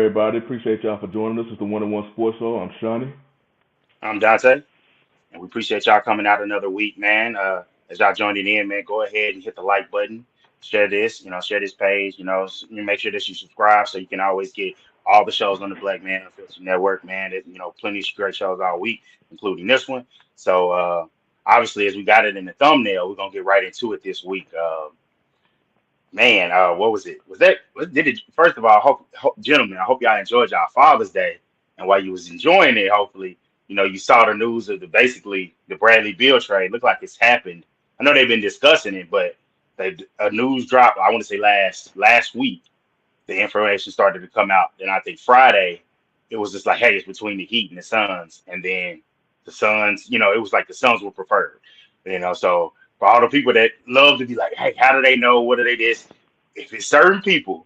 everybody. Appreciate y'all for joining us. It's the One on One Sports Show. I'm Shawnee. I'm Dante, and we appreciate y'all coming out another week, man. As y'all joined it in, man, go ahead and hit the like button, share this, share this page, make sure that you subscribe so you can always get all the shows on the Black Man Unfiltered Network, man. Plenty of great shows all week, including this one. So, obviously, as we got it in the thumbnail, we're gonna get right into it this week. Man, what was it? Did it? First of all, gentlemen, I hope y'all enjoyed y'all Father's Day, and while you was enjoying it, hopefully, you saw the news of basically the Bradley Beal trade. Looked like it's happened. I know they've been discussing it, but a news dropped. I want to say last week, the information started to come out. Then I think Friday, it was just like, hey, it's between the Heat and the Suns, and then the Suns, it was like the Suns were preferred, so. For all the people that love to be like, hey, how do they know? What do they this? If it's certain people,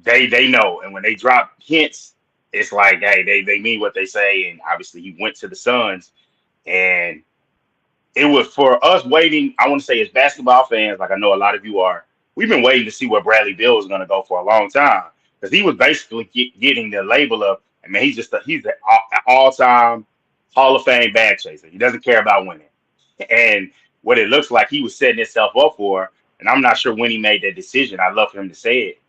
they know. And when they drop hints, it's like, hey, they mean what they say. And obviously he went to the Suns. And it was for us waiting, I want to say as basketball fans, like I know a lot of you are, we've been waiting to see where Bradley Beal was going to go for a long time. Because he was basically getting the label of, I mean, he's an all-time Hall of Fame bag chaser. He doesn't care about winning. And what it looks like he was setting himself up for, and I'm not sure when he made that decision. I'd love for him to say it.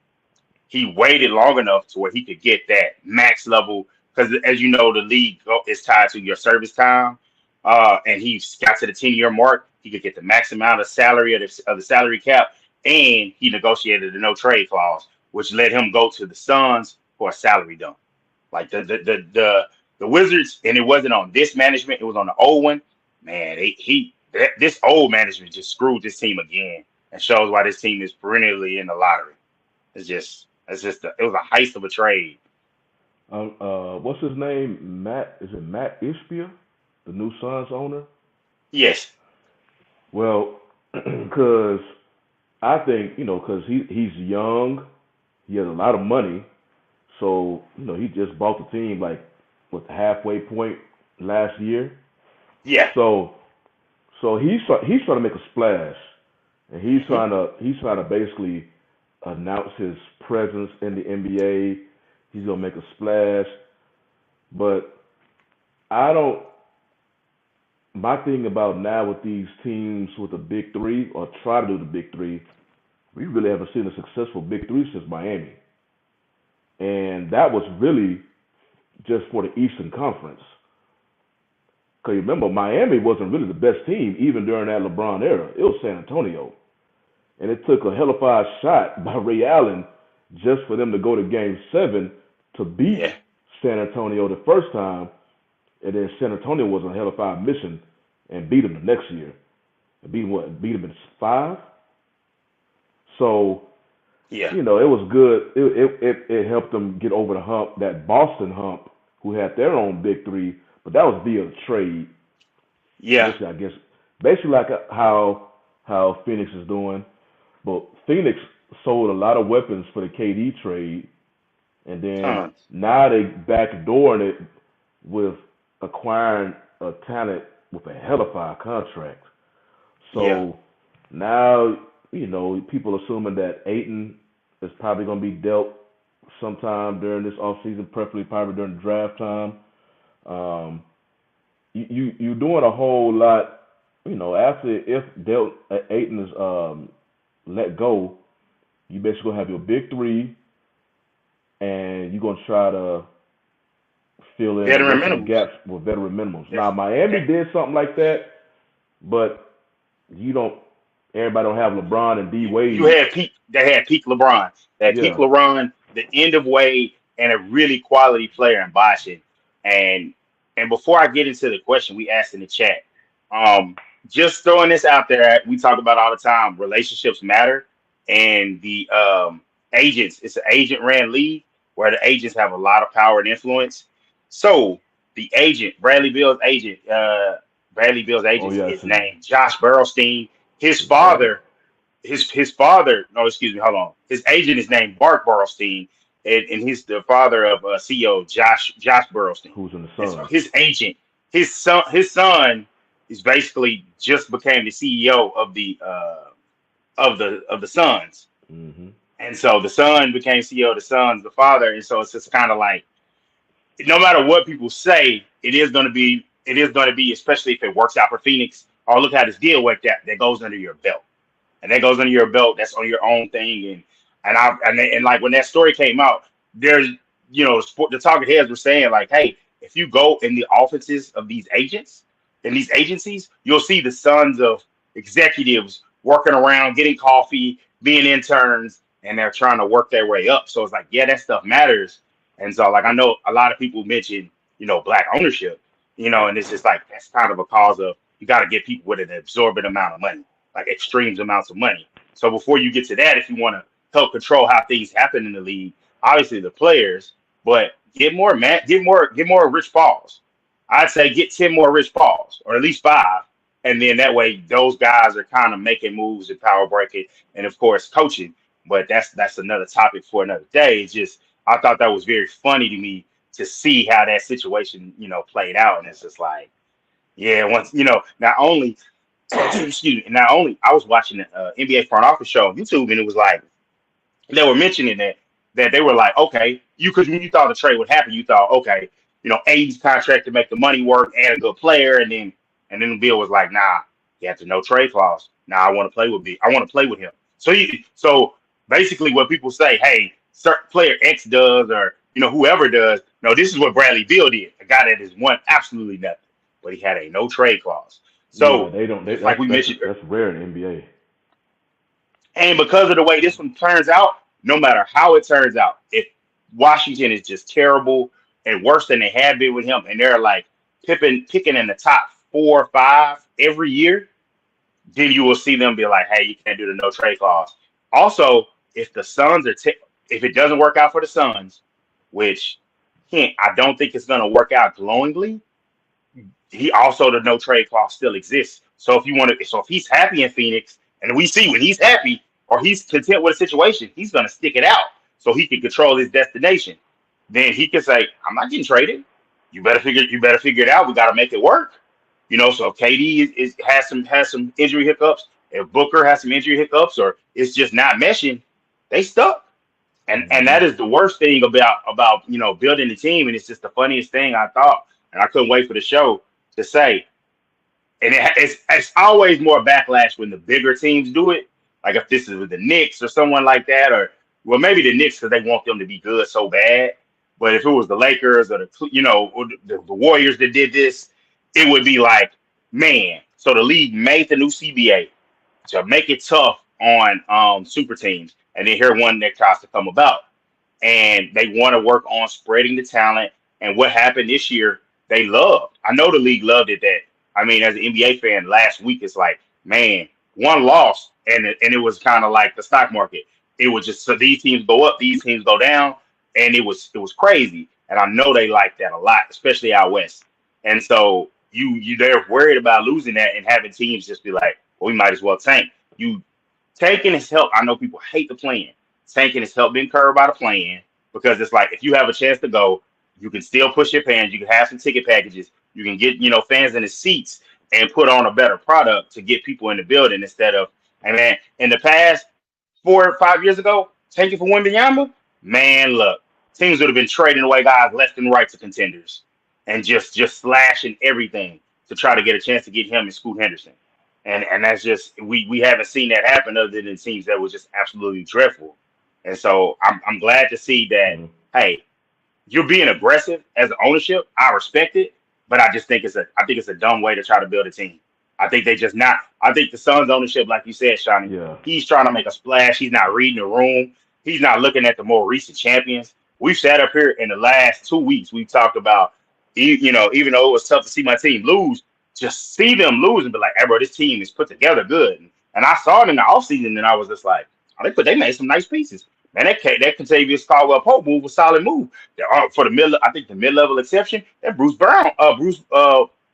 He waited long enough to where he could get that max level, because as you know, the league is tied to your service time, and he got to the 10-year mark. He could get the max amount of salary of the salary cap, and he negotiated a no trade clause, which let him go to the Suns for a salary dump. Like the Wizards, and it wasn't on this management; it was on the old one. Man, this old management just screwed this team again, and shows why this team is perennially in the lottery. It was a heist of a trade. What's his name? Matt? Is it Matt Ishbia, the new Suns owner? Yes. Well, because I think because he's young, he has a lot of money, so he just bought the team like with the halfway point last year. Yeah. So he's trying to make a splash, and he's Hmm. trying to basically announce his presence in the NBA. He's gonna make a splash, but I don't. My thing about now with these teams with the big three or try to do the big three, we really haven't seen a successful big three since Miami, and that was really just for the Eastern Conference. Because remember, Miami wasn't really the best team even during that LeBron era. It was San Antonio. And it took a hellified shot by Ray Allen just for them to go to game 7 to beat Yeah. San Antonio the first time. And then San Antonio was on a hellified mission and beat them the next year. And beat them what? Beat them in 5? So, Yeah. it was good. It helped them get over the hump, that Boston hump, who had their own big three, but that was via trade. Yeah. Basically, I guess, basically like how Phoenix is doing. But Phoenix sold a lot of weapons for the KD trade, and then Tons. now they backdooring it with acquiring a talent with a hellified contract. Yeah. So now, people assuming that Ayton is probably going to be dealt sometime during this offseason, preferably probably during the draft time. Um, you're doing a whole lot, after if Ayton is let go, you basically gonna have your big three, and you're gonna try to fill in the Veteran rest of the minimums. gaps with veteran minimums. That's Now Miami that. did something like that, but you don't. Everybody don't have LeBron and D You Wade. had peak. They had peak LeBron. They had peak Yeah, LeBron, the end of Wade, and a really quality player in Boston. And and before I get into the question we asked in the chat, um, just throwing this out there, we talk about all the time. Relationships matter, and the agents. It's an agent ran league where the agents have a lot of power and influence. So the agent, Bradley Beal's oh agent yeah, is see, named Josh Burlstein. His exactly. father his father, no, excuse me, hold on. His agent is named Bart Burlstein, and he's the father of CEO Josh Burlstein. Who's in the And so Suns? his agent, his son is basically just became the CEO of the Suns. Hmm. And so the son became CEO, the son's the father. And so it's just kind of like, no matter what people say, it is going to be, especially if it works out for Phoenix. Oh, look how this deal worked out. That goes under your belt. And that goes under your belt. That's on your own thing. And like when that story came out, there's the talking heads were saying like, hey, if you go in the offices of these agents in these agencies, you'll see the sons of executives working around, getting coffee, being interns, and they're trying to work their way up. So it's like, yeah, that stuff matters. And so like I know a lot of people mention, black ownership, and it's just like that's kind of a cause of you got to get people with an absorbent amount of money, like extremes amounts of money. So before you get to that, if you want to help control how things happen in the league, obviously the players, but get more Rich Pauls. I'd say get 10 more Rich Pauls, or at least 5, and then that way those guys are kind of making moves and power breaking, and of course coaching. But that's another topic for another day. It's just I thought that was very funny to me to see how that situation played out, and it's just like yeah, once not only excuse me, not only I was watching the NBA front office show on YouTube, and it was like they were mentioning that they were like, okay, because when you thought the trade would happen, you thought, okay, Aiden's contract to make the money work and a good player, and then Bill was like, nah, he has a no trade clause. Nah, I want to play with B. I want to play with him. So basically, what people say, hey, certain player X does, or whoever does. No, this is what Bradley Beal did. A guy that has won absolutely nothing, but he had a no trade clause. Yeah, So they don't. just like we mentioned, That's rare in the NBA. and because of the way this one turns out, no matter how it turns out, if Washington is just terrible and worse than they have been with him, and they're like picking in the top 4 or 5 every year, then you will see them be like, "Hey, you can't do the no trade clause." Also, if the Suns if it doesn't work out for the Suns, which I don't think it's going to work out glowingly, he also the no trade clause still exists. So if he's happy in Phoenix, and we see when he's happy or he's content with a situation, he's gonna stick it out so he can control his destination. Then he can say, "I'm not getting traded. You better figure it out. We got to make it work." So if KD has some injury hiccups, if Booker has some injury hiccups, or it's just not meshing, they stuck. And Hmm. that is the worst thing about building the team. And it's just the funniest thing I thought, and I couldn't wait for the show to say. And it's always more backlash when the bigger teams do it. Like if this is with the Knicks or someone like that, or well, maybe the Knicks because they want them to be good so bad. But if it was the Lakers or the Warriors that did this, it would be like, man. So the league made the new CBA to make it tough on super teams, and then here one that tries to come about, and they want to work on spreading the talent. And what happened this year, they loved. I know the league loved it. That I mean, as an NBA fan, last week it's like, man, one loss, and it was kind of like the stock market. It was just so these teams go up, these teams go down, and it was crazy. And I know they like that a lot, especially out west. And so they're worried about losing that and having teams just be like, well, we might as well tank. You tanking has helped. I know people hate the plan. Tanking has helped Ben Curry by the plan because it's like if you have a chance to go, you can still push your fans. You can have some ticket packages. You can get fans in the seats and put on a better product to get people in the building instead of. And man, in the past 4 or 5 years ago, tanking for Wembanyama, man, look, teams would have been trading away guys left and right to contenders and just slashing everything to try to get a chance to get him and Scoot Henderson. And that's just we haven't seen that happen other than teams that was just absolutely dreadful. And so I'm glad to see that. Hmm. Hey, you're being aggressive as an ownership. I respect it, but I think it's a dumb way to try to build a team. I think they just not. I think the Suns ownership, like you said, Shawnee, Yeah. he's trying to make a splash. He's not reading the room. He's not looking at the more recent champions. We've sat up here in the last 2 weeks. We've talked about, even though it was tough to see my team lose, just see them lose and be like, hey, bro, this team is put together good. And I saw it in the offseason, and I was just like, oh, they made some nice pieces. Man, that Contavious Caldwell Pope move was a solid move. For the mid, I think the mid-level exception, that Bruce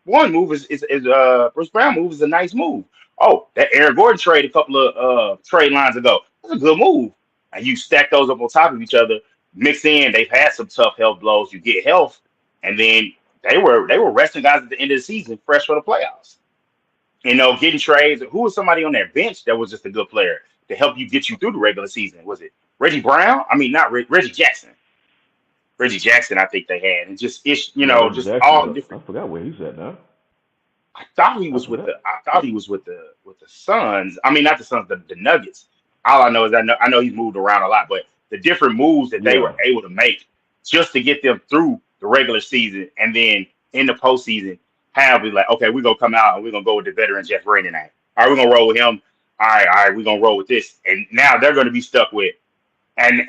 one move is Bruce Brown move is a nice move. Oh, that Aaron Gordon trade a couple of trade lines ago. That's a good move. And you stack those up on top of each other, mix in, they've had some tough health blows. You get health, and then they were resting guys at the end of the season fresh for the playoffs. Getting trades. Who was somebody on their bench that was just a good player? to help you get you through the regular season. Was it Reggie Brown? I mean, not Reggie Jackson. Reggie Jackson, I think they had, and just Yeah, Reggie just Jackson's all up. I different. forgot where he's at now. I forgot. I thought he was with the Suns. I mean, not the Suns, the Nuggets. All I know is I know he's moved around a lot, but the different moves that they Yeah, were able to make just to get them through the regular season, and then in the postseason, have be like, okay, we're gonna come out and we're gonna go with the veteran Jeff Green tonight. All right, we're gonna roll with him. All right, we're gonna roll with this, and now they're gonna be stuck with. And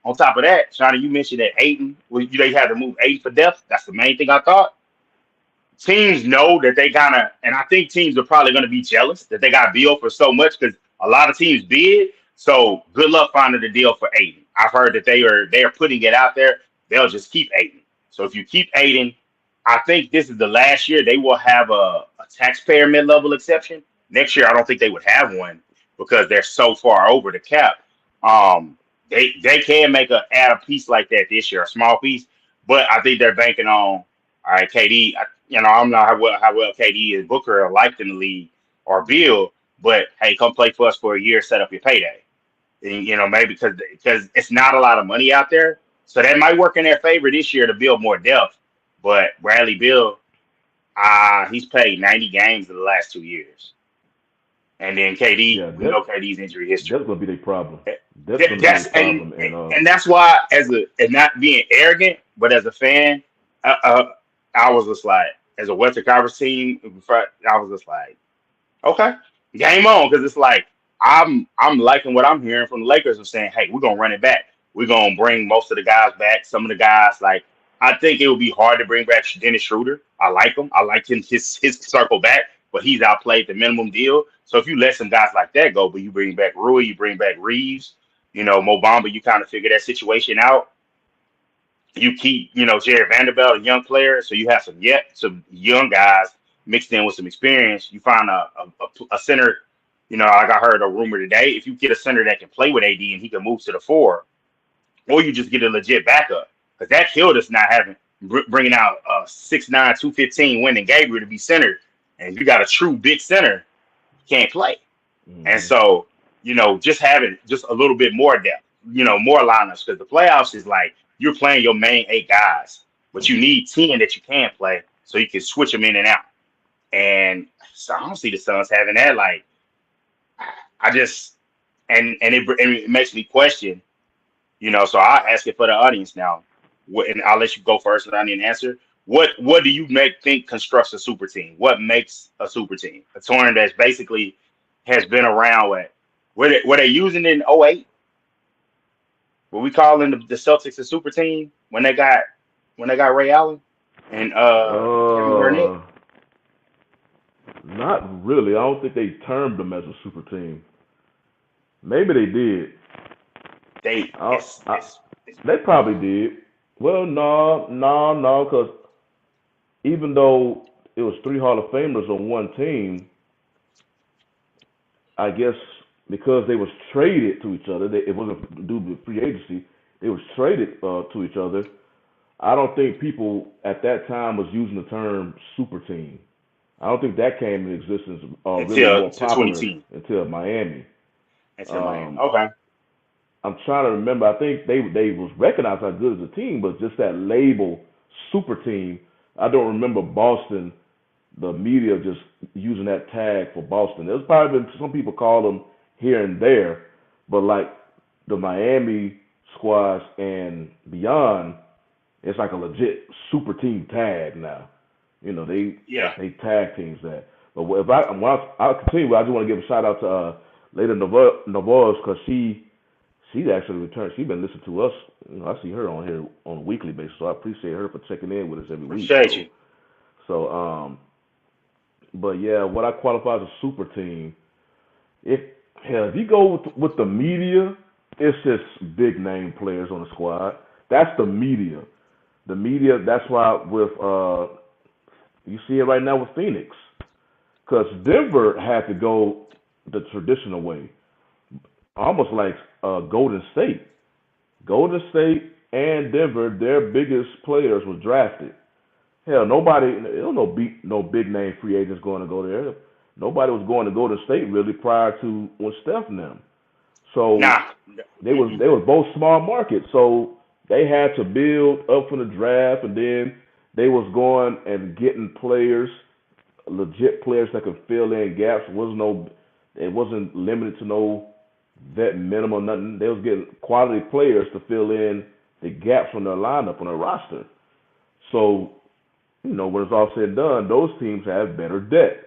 on top of that, Shawnee, you mentioned that Ayton, they had to move Ayton for depth. That's the main thing I thought. Teams know that they kind of, and I think teams are probably going to be jealous that they got Beal for so much because a lot of teams bid. So good luck finding the deal for Ayton. I've heard that they are putting it out there. They'll just keep Ayton. So if you keep Ayton, I think this is the last year they will have a taxpayer mid-level exception. Next year, I don't think they would have one because they're so far over the cap. They can add a piece like that this year, a small piece, but I think they're banking on all right, KD. I'm not how well KD and Booker are liked in the league or Bill, but hey, come play for us for a year, set up your payday. And, maybe because it's not a lot of money out there, so that might work in their favor this year to build more depth. But Bradley Beal, he's played 90 games in the last 2 years, and then KD, yeah. we know KD's injury history. That's gonna be their problem. That's gonna be their That's problem. and that's why, and not being arrogant, but as a fan, I was just like, as a Western Conference team, I was just like, okay, game on, because it's like I'm liking what I'm hearing from the Lakers of saying, hey, we're gonna run it back. We're gonna bring most of the guys back. Some of the guys, like I think it would be hard to bring back Dennis Schroeder. I like him. I like him his circle back, but he's outplayed the minimum deal. So if you let some guys like that go, but you bring back Rui, you bring back Reeves, Mo Bamba, you kind of figure that situation out. You keep, Jared Vanderbilt, a young player, so you have some young guys mixed in with some experience. You find a center, like I heard a rumor today, if you get a center that can play with AD and he can move to the four, or you just get a legit backup, because that killed us not having bringing out 6'9", 215 Wyndon Gabriel to be center, and you got a true big center, can't play. And mm-hmm. so, just having just a little bit more depth, more lineups, because the playoffs is like you're playing your main 8 guys, but you need 10 that you can play so you can switch them in and out. And so I don't see the Suns having that. Like, I just, and it makes me question, so I'll ask it for the audience now. And I'll let you go first and I need an answer. What do you think constructs a super team? What makes a super team? A tournament that's basically has been around were they using it in '08? Were we calling the Celtics a super team when they got Ray Allen and Kevin Durant? Uh, Not really. I don't think they termed them as a super team. Maybe they did. They I, I, it's they probably did. Well, no, because even though it was 3 Hall of Famers on one team, I guess because they was traded to each other, it wasn't due to free agency. They was traded to each other. I don't think people at that time was using the term super team. I don't think that came into existence really until more to popular 2010 until Miami. until Miami. Um, Okay. I'm trying to remember. I think they was recognized as good as a team, but just that label super team. I don't remember Boston, the media just using that tag for Boston. There's probably been some people call them here and there, but like the Miami squads and beyond, it's like a legit super team tag now. They Yeah. they tag teams that. But if I'll continue, I just want to give a shout out to Leda Novoz because she actually returned. She's been listening to us. I see her on here on a weekly basis, so I appreciate her for checking in with us every week. Appreciate So, you. so but yeah, what I qualify as a super team, if you go with the media, it's just big name players on the squad. That's the media. The media. That's why with you see it right now with Phoenix, because Denver had to go the traditional way, almost like Golden State. Golden State and Denver, their biggest players were drafted. Hell, nobody, there don't no big name free agents going to go there. Nobody was going to Golden State really prior to when Steph and them. So Nah. they was both small markets. So they had to build up from the draft, and then they was going and getting players, legit players that could fill in gaps. It wasn't limited to no vet minimum, nothing. They was getting quality players to fill in the gaps on their lineup on their roster. So, when it's all said and done, those teams have better depth.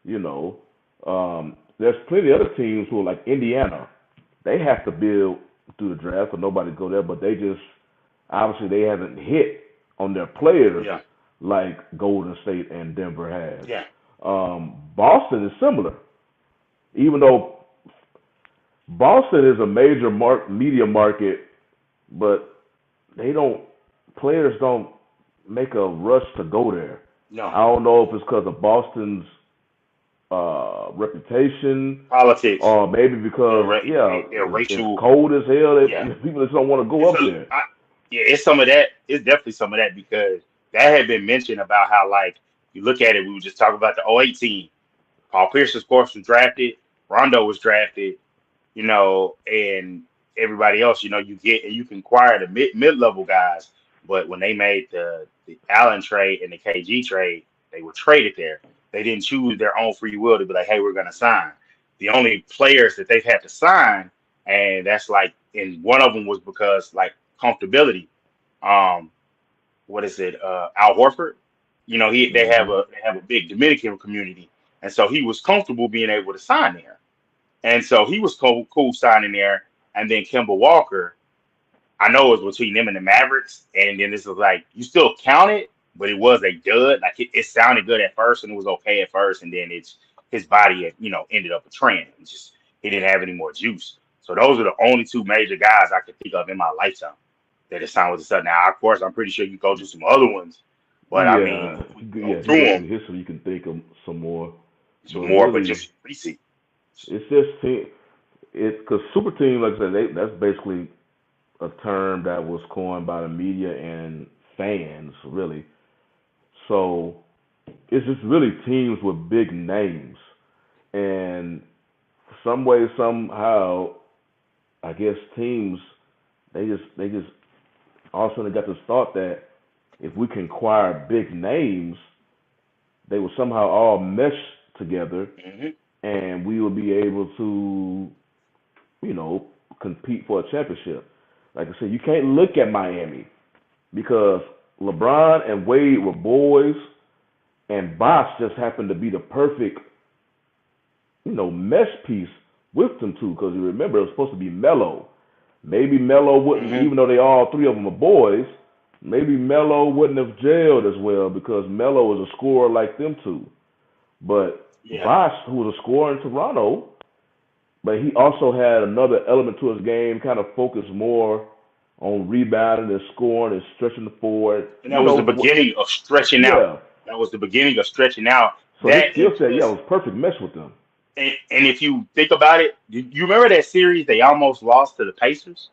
You know, there's plenty of other teams who are like Indiana. They have to build through the draft, so nobody go there. But they just obviously they haven't hit on their players Yeah. like Golden State and Denver has. Yeah. Boston is similar, even though Boston is a major media market, but players don't make a rush to go there. No. I don't know if it's because of Boston's reputation, Politics. or maybe because racial. it's cold as hell. Yeah. People just don't want to go up there. It's some of that. It's definitely some of that because that had been mentioned about how, like, you look at it, we were just talking about the '08 team. Paul Pierce, of course, was drafted. Rondo was drafted, and everybody else, you can acquire the mid-level guys. But when they made the Allen trade and the KG trade, they were traded there. They didn't choose their own free will to be like, hey, we're going to sign. The only players that they've had to sign, and that's like, and one of them was because like comfortability. What is it? Al Horford. They have a big Dominican community, and so he was comfortable being able to sign there, and so he was cool signing there. And then Kemba Walker, I know it was between them and the Mavericks, and then this was like you still count it, but it was a dud. Like it sounded good at first, and it was okay at first, and then his body had, ended up a trend. He didn't have any more juice. So those are the only two major guys I could think of in my lifetime that has signed with the Sun. Now, of course, I'm pretty sure you go to some other ones, but I mean, through them, history you can think of some more. But just recent. It's just because super team, like I said, that's basically a term that was coined by the media and fans, really. So it's just really teams with big names, and some way, somehow, I guess teams they just all of a sudden got this thought that if we can acquire big names, they will somehow all mesh together, and we will be able to, compete for a championship. Like I said, you can't look at Miami because LeBron and Wade were boys, and Bosh just happened to be the perfect, mesh piece with them two. Because you remember, it was supposed to be Melo. Maybe Melo wouldn't, even though all three of them are boys, maybe Melo wouldn't have gelled as well because Melo was a scorer like them two. But Bosh, who was a scorer in Toronto, but he also had another element to his game, kind of focused more on rebounding and scoring and stretching the forward. And that was the beginning of stretching out. That was the beginning of stretching out. So his skill set, it was perfect mesh with them. And if you think about it, you remember that series they almost lost to the Pacers?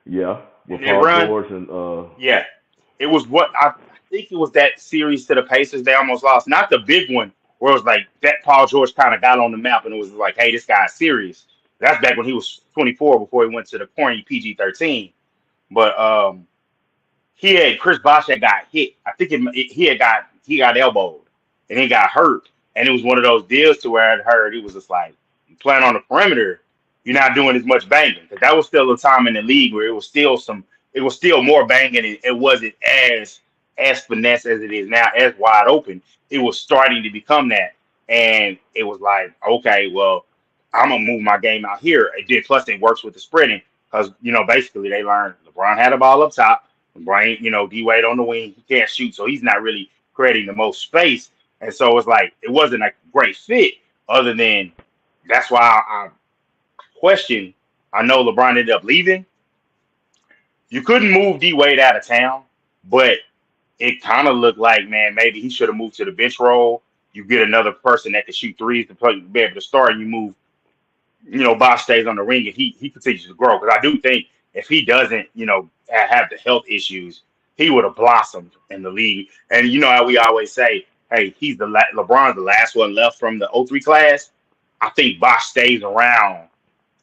Yeah, with Paul George and yeah, it was what I think it was that series to the Pacers they almost lost. Not the big one where it was like that Paul George kind of got on the map and it was like, hey, this guy's serious. That's back when he was 24 before he went to the corny PG-13. But Chris Bosh had got hit. I think he got elbowed and he got hurt. And it was one of those deals to where I'd heard it was just like, you playing on the perimeter, you're not doing as much banging. Because that was still a time in the league where it was still more banging. It wasn't as finesse as it is now, as wide open. It was starting to become that. And it was like, okay, well, I'm going to move my game out here. It did. Plus, it works with the spreading because, basically they learned LeBron had a ball up top. LeBron, D-Wade on the wing. He can't shoot, so he's not really creating the most space. And so it's like it wasn't a great fit other than that's why I question. I know LeBron ended up leaving. You couldn't move D-Wade out of town, but it kind of looked like, man, maybe he should have moved to the bench role. You get another person that can shoot threes to be able to start, and you move, Bosh stays on the ring and he continues to grow. Because I do think if he doesn't, have the health issues, he would have blossomed in the league. And you know how we always say, hey, LeBron's the last one left from the '03 class. I think Bosh stays around,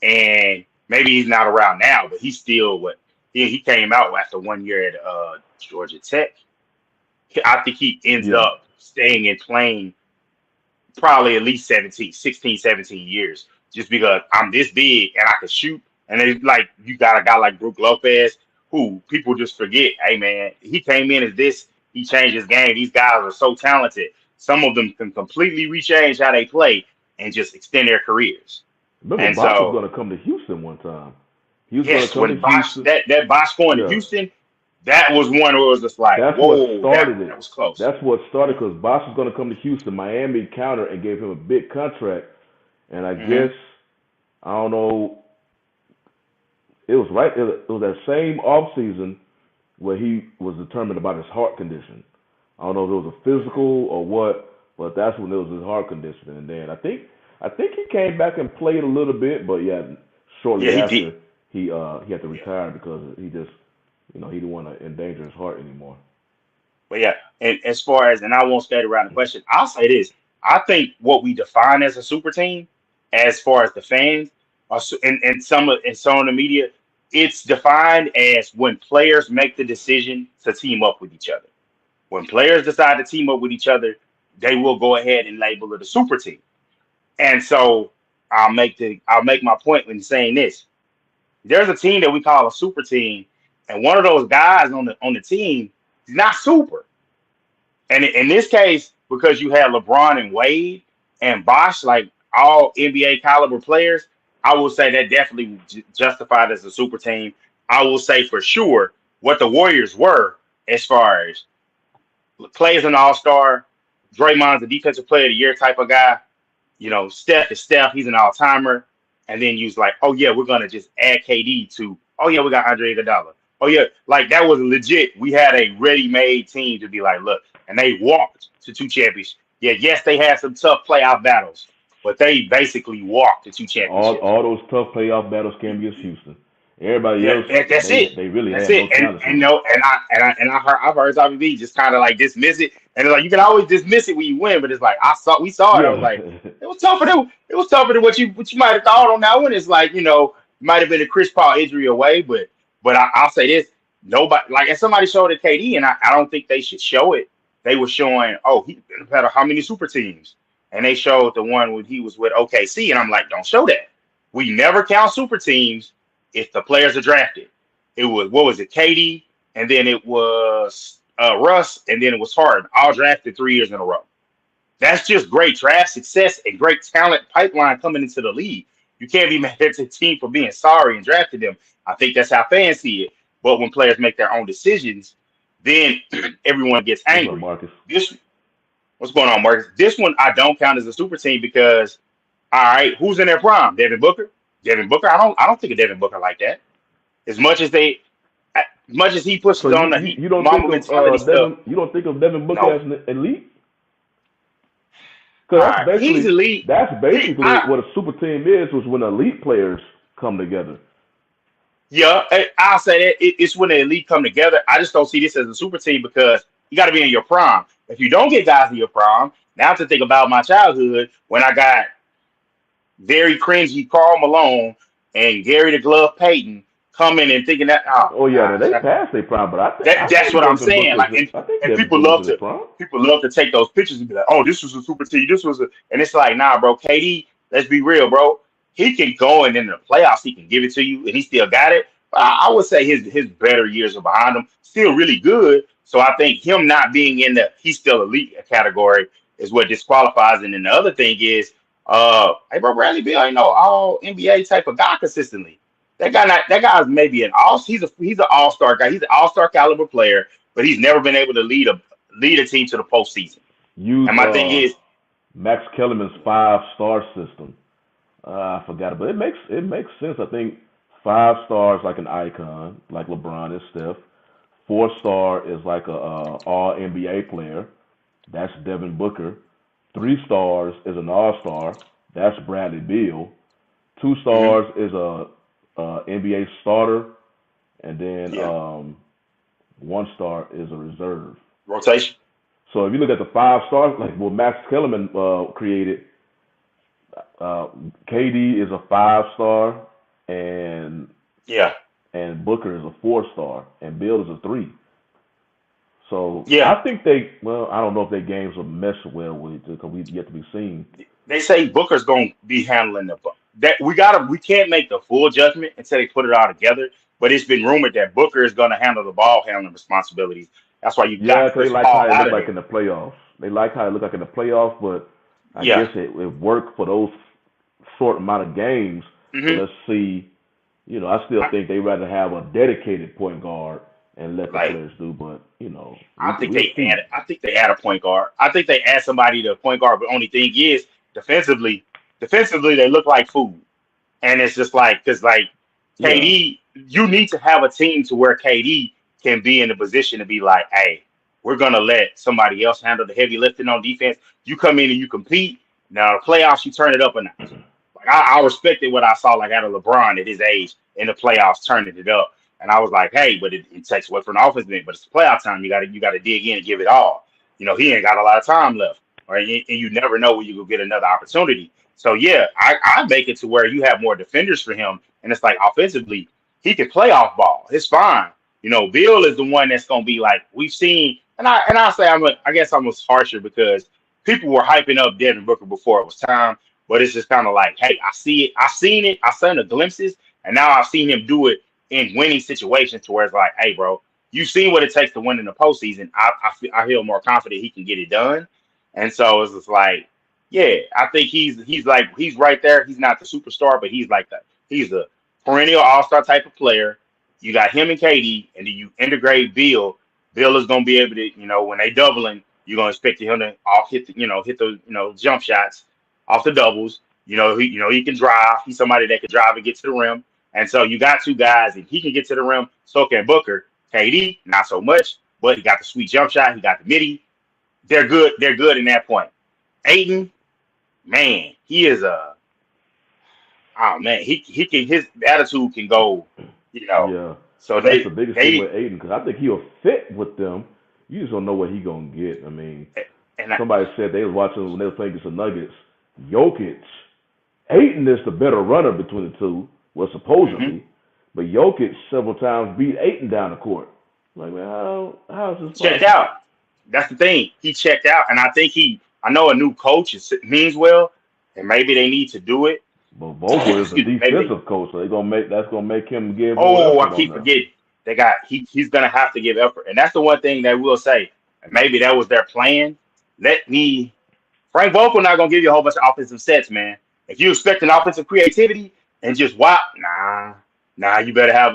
and maybe he's not around now, but he's still what he came out after 1 year at Georgia Tech. I think he ends Yeah. up staying and playing probably at least 16, 17 years, just because I'm this big and I can shoot. And it's like you got a guy like Brook Lopez, who people just forget. Hey man, he came in as this. He changed his game. These guys are so talented. Some of them can completely rechange how they play and just extend their careers. Remember, And Bosh was so, going to come to Houston one time. He was going to yes, come to when Bosh Houston. that Bosh going to Yeah. Houston, that was one where it was just like, That's what whoa, started that it. was close. That's what started because Bosh was going to come to Houston. Miami countered and gave him a big contract. And I Hmm. guess, I don't know, it was right. It was that same offseason where he was determined about his heart condition. I don't know if it was a physical or what, but that's when it was his heart condition. And then I think he came back and played a little bit, but yeah, Yeah, shortly he did. after he had to Yeah. retire because he just he didn't want to endanger his heart anymore. But yeah, and as far as, and I won't skate around the question, I'll say this. I think what we define as a super team, as far as the fans, and some of the media, it's defined as when players make the decision to team up with each other. When players decide to team up with each other, they will go ahead and label it a super team. And so I'll make my point when saying this. There's a team that we call a super team, and one of those guys on the team is not super. And in this case, because you had LeBron and Wade and Bosh, like all NBA caliber players, I will say that definitely justified as a super team. I will say for sure what the Warriors were as far as Clay is an all star, Draymond's a defensive player of the year type of guy. Steph is Steph, he's an all timer. And then you was like, oh yeah, we're gonna just add KD to. Oh yeah, we got Andre Iguodala. Oh yeah, like that was legit. We had a ready-made team to be like, look, and they walked to two championships. Yeah, yes, they had some tough playoff battles, but they basically walked to two All championships. all those tough playoff battles came against Houston. Everybody Yeah, else, that's it. they really That's had it. no And talent to and them. no, I've heard Tommy B just kind of like dismiss it, and it's like you can always dismiss it when you win, but it's like we saw it. I was Yeah, like, it was tougher than what you might have thought on that one. It's like might have been a Chris Paul injury away, but I'll say this: nobody like if somebody showed it KD, and I don't think they should show it. They were showing, oh, he had how many super teams, and they showed the one when he was with OKC, and I'm like, don't show that. We never count super teams if the players are drafted. It was what was it, Katie, and then it was Russ, and then it was Harden, all drafted 3 years in a row. That's just great draft success and great talent pipeline coming into the league. You can't be mad at the team for being sorry and drafting them. I think that's how fans see it. But when players make their own decisions, then everyone gets what's up, angry. Marcus? This What's going on, Marcus? This one I don't count as a super team because all right, who's in their prime? Devin Booker. Devin Booker. I don't think of Devin Booker like that. As much as as much as he So pushes you on the you, he you don't think mama of mentality stuff. Devin? You don't think of Devin Booker No, as an elite? all Because right, he's elite. that's He, basically I what a super team is. Was when elite players come together. Yeah, I'll say that it's when the elite come together. I just don't see this as a super team because you got to be in your prime. If you don't get guys in your prime, now to think about my childhood when I got very cringy Carl Malone and Gary the Glove Payton coming and thinking that, oh Oh yeah, gosh, they passed their prime, but I that's think what I'm Devin saying. Booker's Like, and, I think and Devin people Booker's love in his to prime. take those pictures and be like, oh, this was a super team. This was a, and it's like, nah, bro. KD, let's be real, bro. He can go and in the playoffs, he can give it to you, and he still got it. I would say his better years are behind him. Still really good. So I think him not being in the he's still elite category is what disqualifies. And then the other thing is, hey, bro, Bradley Beal ain't no all NBA type of guy consistently. That guy's maybe he's an all star guy. He's an all star caliber player, but he's never been able to lead a team to the postseason. Use And my thing is, Max Kellerman's 5-star system. I forgot it, but it makes sense. I think 5 stars like an icon, like LeBron and Steph. 4-star is like a all NBA player. That's Devin Booker. 3 stars is an All Star. That's Bradley Beal. Two mhm, stars is a NBA starter, and then yeah, 1 star is a reserve. rotation. So if you look at the 5 stars, like what Max Kellerman created, uh, KD is a 5 star, and Yeah, Booker is a 4 star, and Bill is a 3. So yeah. I think I don't know if their games will mesh well with it because we've yet to be seen. They say Booker's gonna be handling that. We can't make the full judgment until they put it all together. But it's been rumored that Booker is gonna handle the ball handling responsibilities. That's why you Yeah, got 'cause they Chris like how Paul it out looked of like there. in the playoffs. They like how it looked like in the playoffs, but I Yeah. guess it worked for those short amount of games. So hmm let's see. I still I, think they rather have a dedicated point guard and let the like players do. But I think we'll see. I think they add a point guard. I think they add somebody to point guard. But only thing is defensively, defensively they look like food. And it's just like, because like Yeah. KD, you need to have a team to where KD can be in a position to be like, hey, we're gonna let somebody else handle the heavy lifting on defense. You come in and you compete. Now the playoffs, you turn it up a notch. Like I respected what I saw like out of LeBron at his age in the playoffs, turning it up. And I was like, hey, but it takes away from the offense, but it's playoff time. You gotta dig in and give it all. He ain't got a lot of time left, right? And you never know when you will get another opportunity. So yeah, I make it to where you have more defenders for him, and it's like offensively he can play off ball. It's fine. Bill is the one that's gonna be like we've seen, and I say I guess I was harsher because people were hyping up Devin Booker before it was time, but it's just kind of like, hey, I see it, I've seen the glimpses, and now I've seen him do it in winning situations to where it's like, hey, bro, you've seen what it takes to win in the postseason. I feel more confident he can get it done, and so it's just like. Yeah, I think he's right there. He's not the superstar, but he's a perennial all-star type of player. You got him and KD, and then you integrate Bill. Bill is gonna be able to, when they doubling, you're gonna expect him to all hit the jump shots off the doubles. He can drive. He's somebody that can drive and get to the rim. And so you got two guys, and he can get to the rim. So can Booker. KD, not so much, but he got the sweet jump shot. He got the midi. They're good. They're good in that point. Ayton, man, he is oh man, he can his attitude can go, you know. Yeah. So That's the they biggest thing they with Aiden because I think he'll fit with them. You just don't know what he gonna get. I mean, and I, somebody said they was watching when they were playing against the Nuggets. Jokic, Ayton is the better runner between the two, well mhm. supposedly, but Jokic several times beat Ayton down the court. Like, man, how is this Checked possible? out. That's the thing. He checked out, and I think I know a new coach means well, and maybe they need to do it. But Vogel is a Excuse me. Maybe they. defensive coach, so that's gonna make him give more Oh, I effort on keep them. forgetting. He's gonna have to give effort, and that's the one thing they will say. And maybe that was their plan. Let me Frank Vogel not gonna give you a whole bunch of offensive sets, man. If you expect an offensive creativity and just wow, nah, you better have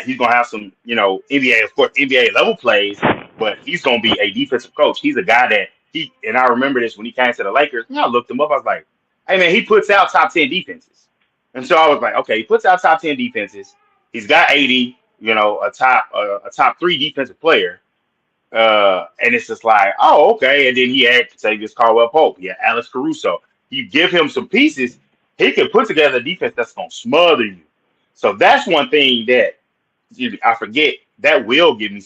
he's gonna have some, NBA, of course, NBA level plays, but he's gonna be a defensive coach. He's a guy that and I remember this when he came to the Lakers, I looked him up, I was like, hey man, he puts out top 10 defenses. And so I was like, okay, he puts out top 10 defenses. He's got 80, a top three defensive player. And it's just like, oh, okay. And then he had Tavius Caldwell Pope. Yeah, Alex Caruso. You give him some pieces, he can put together a defense that's gonna smother you. So that's one thing that I forget that will give me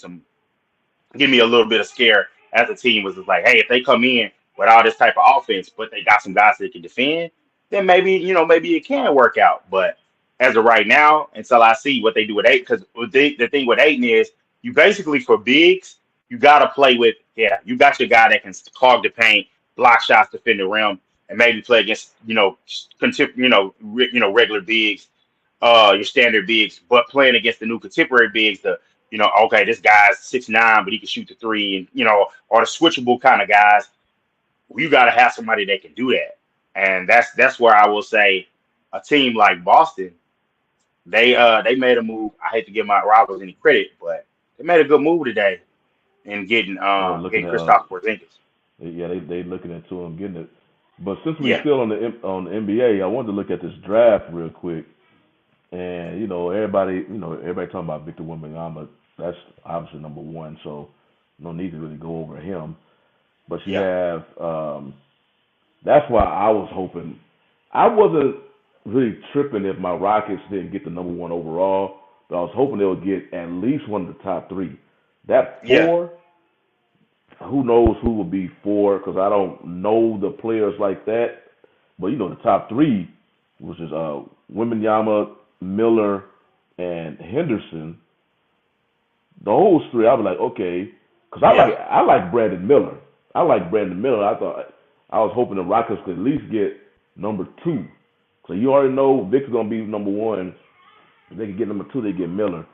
a little bit of scare as a team was just like, hey, if they come in with all this type of offense, but they got some guys that can defend, then maybe it can work out. But as of right now, until I see what they do with eight, because the thing with Aiden is you basically for bigs, you got to play with, yeah, you got your guy that can clog the paint, block shots, defend the rim, and maybe play against, regular bigs, your standard bigs, but playing against the new contemporary bigs, okay, this guy's 6'9", but he can shoot the three, and or the switchable kind of guys. You got to have somebody that can do that, and that's where I will say a team like Boston, they made a move. I hate to give my rivals any credit, but they made a good move today in getting Yeah, looking at Kristaps Porzingis. yeah, they looking into him getting it. But since we Yeah, still on the NBA, I wanted to look at this draft real quick. And everybody talking about Victor Wembanyama. That's obviously number one, so no need to really go over him. But you yeah, have that's why I was hoping. I wasn't really tripping if my Rockets didn't get the number one overall, but I was hoping they would get at least one of the top three. That yeah. four, who knows who will be four? Because I don't know the players like that. But the top three, which is Wembanyama, Miller, and Henderson. Those three, I was like, okay, because Yeah. I like Brandon Miller. I like Brandon Miller. I was hoping the Rockets could at least get number two. So you already know Victor's gonna be number one. If they can get number two, they get Miller.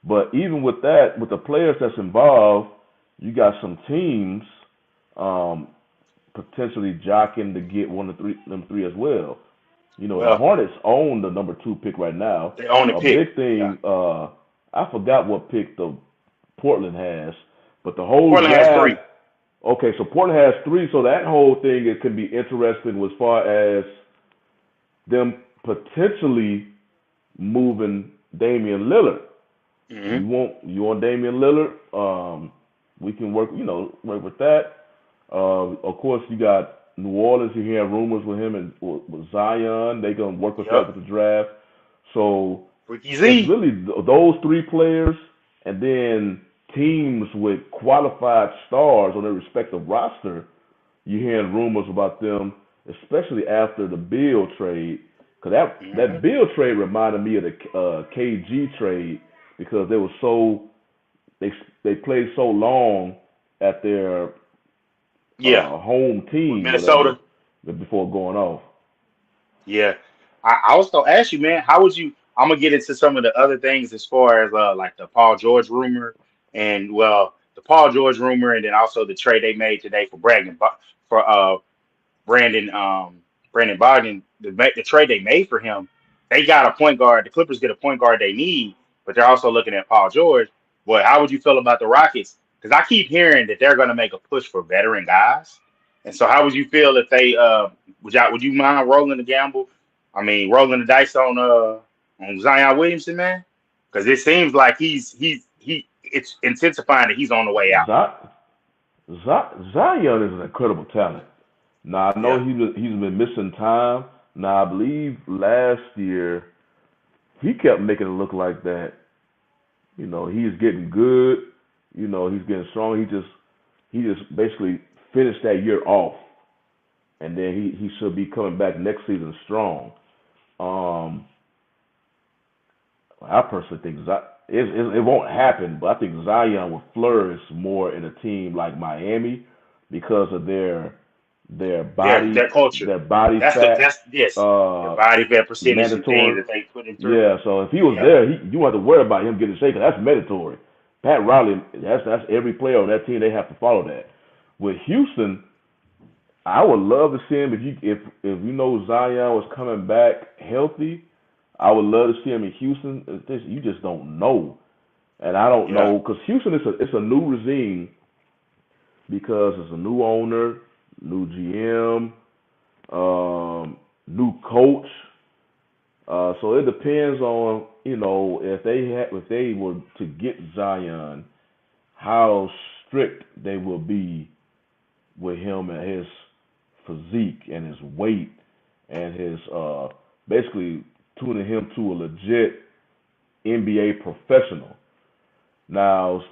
But even with that, with the players that's involved, you got some teams um, potentially jockeying to get one of them three as well. The Well, Hornets own the number two pick right now. they own the A pick. big Yeah. thing, I forgot what pick the Portland has, but the whole Portland has draft. three. Okay, so Portland has three, so that whole thing it can be interesting as far as them potentially moving Damian Lillard. Hmm. You want Damian Lillard? We can work with that. Of course, you got New Orleans. You hear rumors with him and with Zion. They gonna work with that Yep. with the draft. So Ricky it's Z. really those three players, and then teams with qualified stars on their respective roster. You hearing rumors about them, especially after the Beal trade, because that Hmm. Beal trade reminded me of the KG trade because they they played so long at their Yeah. home With team, whatever, Minnesota. before going off. Yeah. I was gonna ask you, man, how would you? I'm gonna get into some of the other things as far as like the Paul George rumor and well, the Paul George rumor, and then also the trade they made today for for Brandon Brandon Bogdan. The trade they made for him, they got a point guard. The Clippers get a point guard they need, but they're also looking at Paul George. Boy, how would you feel about the Rockets? Because I keep hearing that they're gonna make a push for veteran guys. And so, how would you feel if they would you mind rolling the gamble? I mean, rolling the dice on Zion Williamson, man, because it seems like it's intensifying that he's on the way out. Zion is an incredible talent. Now I know Yeah, he's been missing time. Now I believe last year he kept making it look like that. He's getting good. He's getting strong. He just basically finished that year off, and then he should be coming back next season strong. Um, I personally think it won't happen, but I think Zion will flourish more in a team like Miami because of their body their culture. their body fat That's yes, their uh body fat percentage and things mandatory. that they put him through. Yeah, so if he was Yep. there, you don't have to worry about him getting shaken. That's mandatory. Pat Riley, that's every player on that team. They have to follow that. With Houston, I would love to see him if Zion was coming back healthy. I would love to see him in Houston. You just don't know, and I don't Yeah. know because Houston it's a new regime because it's a new owner, new GM, new coach. So it depends on if they were to get Zion, how strict they will be with him and his physique and his weight and his basically tuning him to a legit NBA professional. Now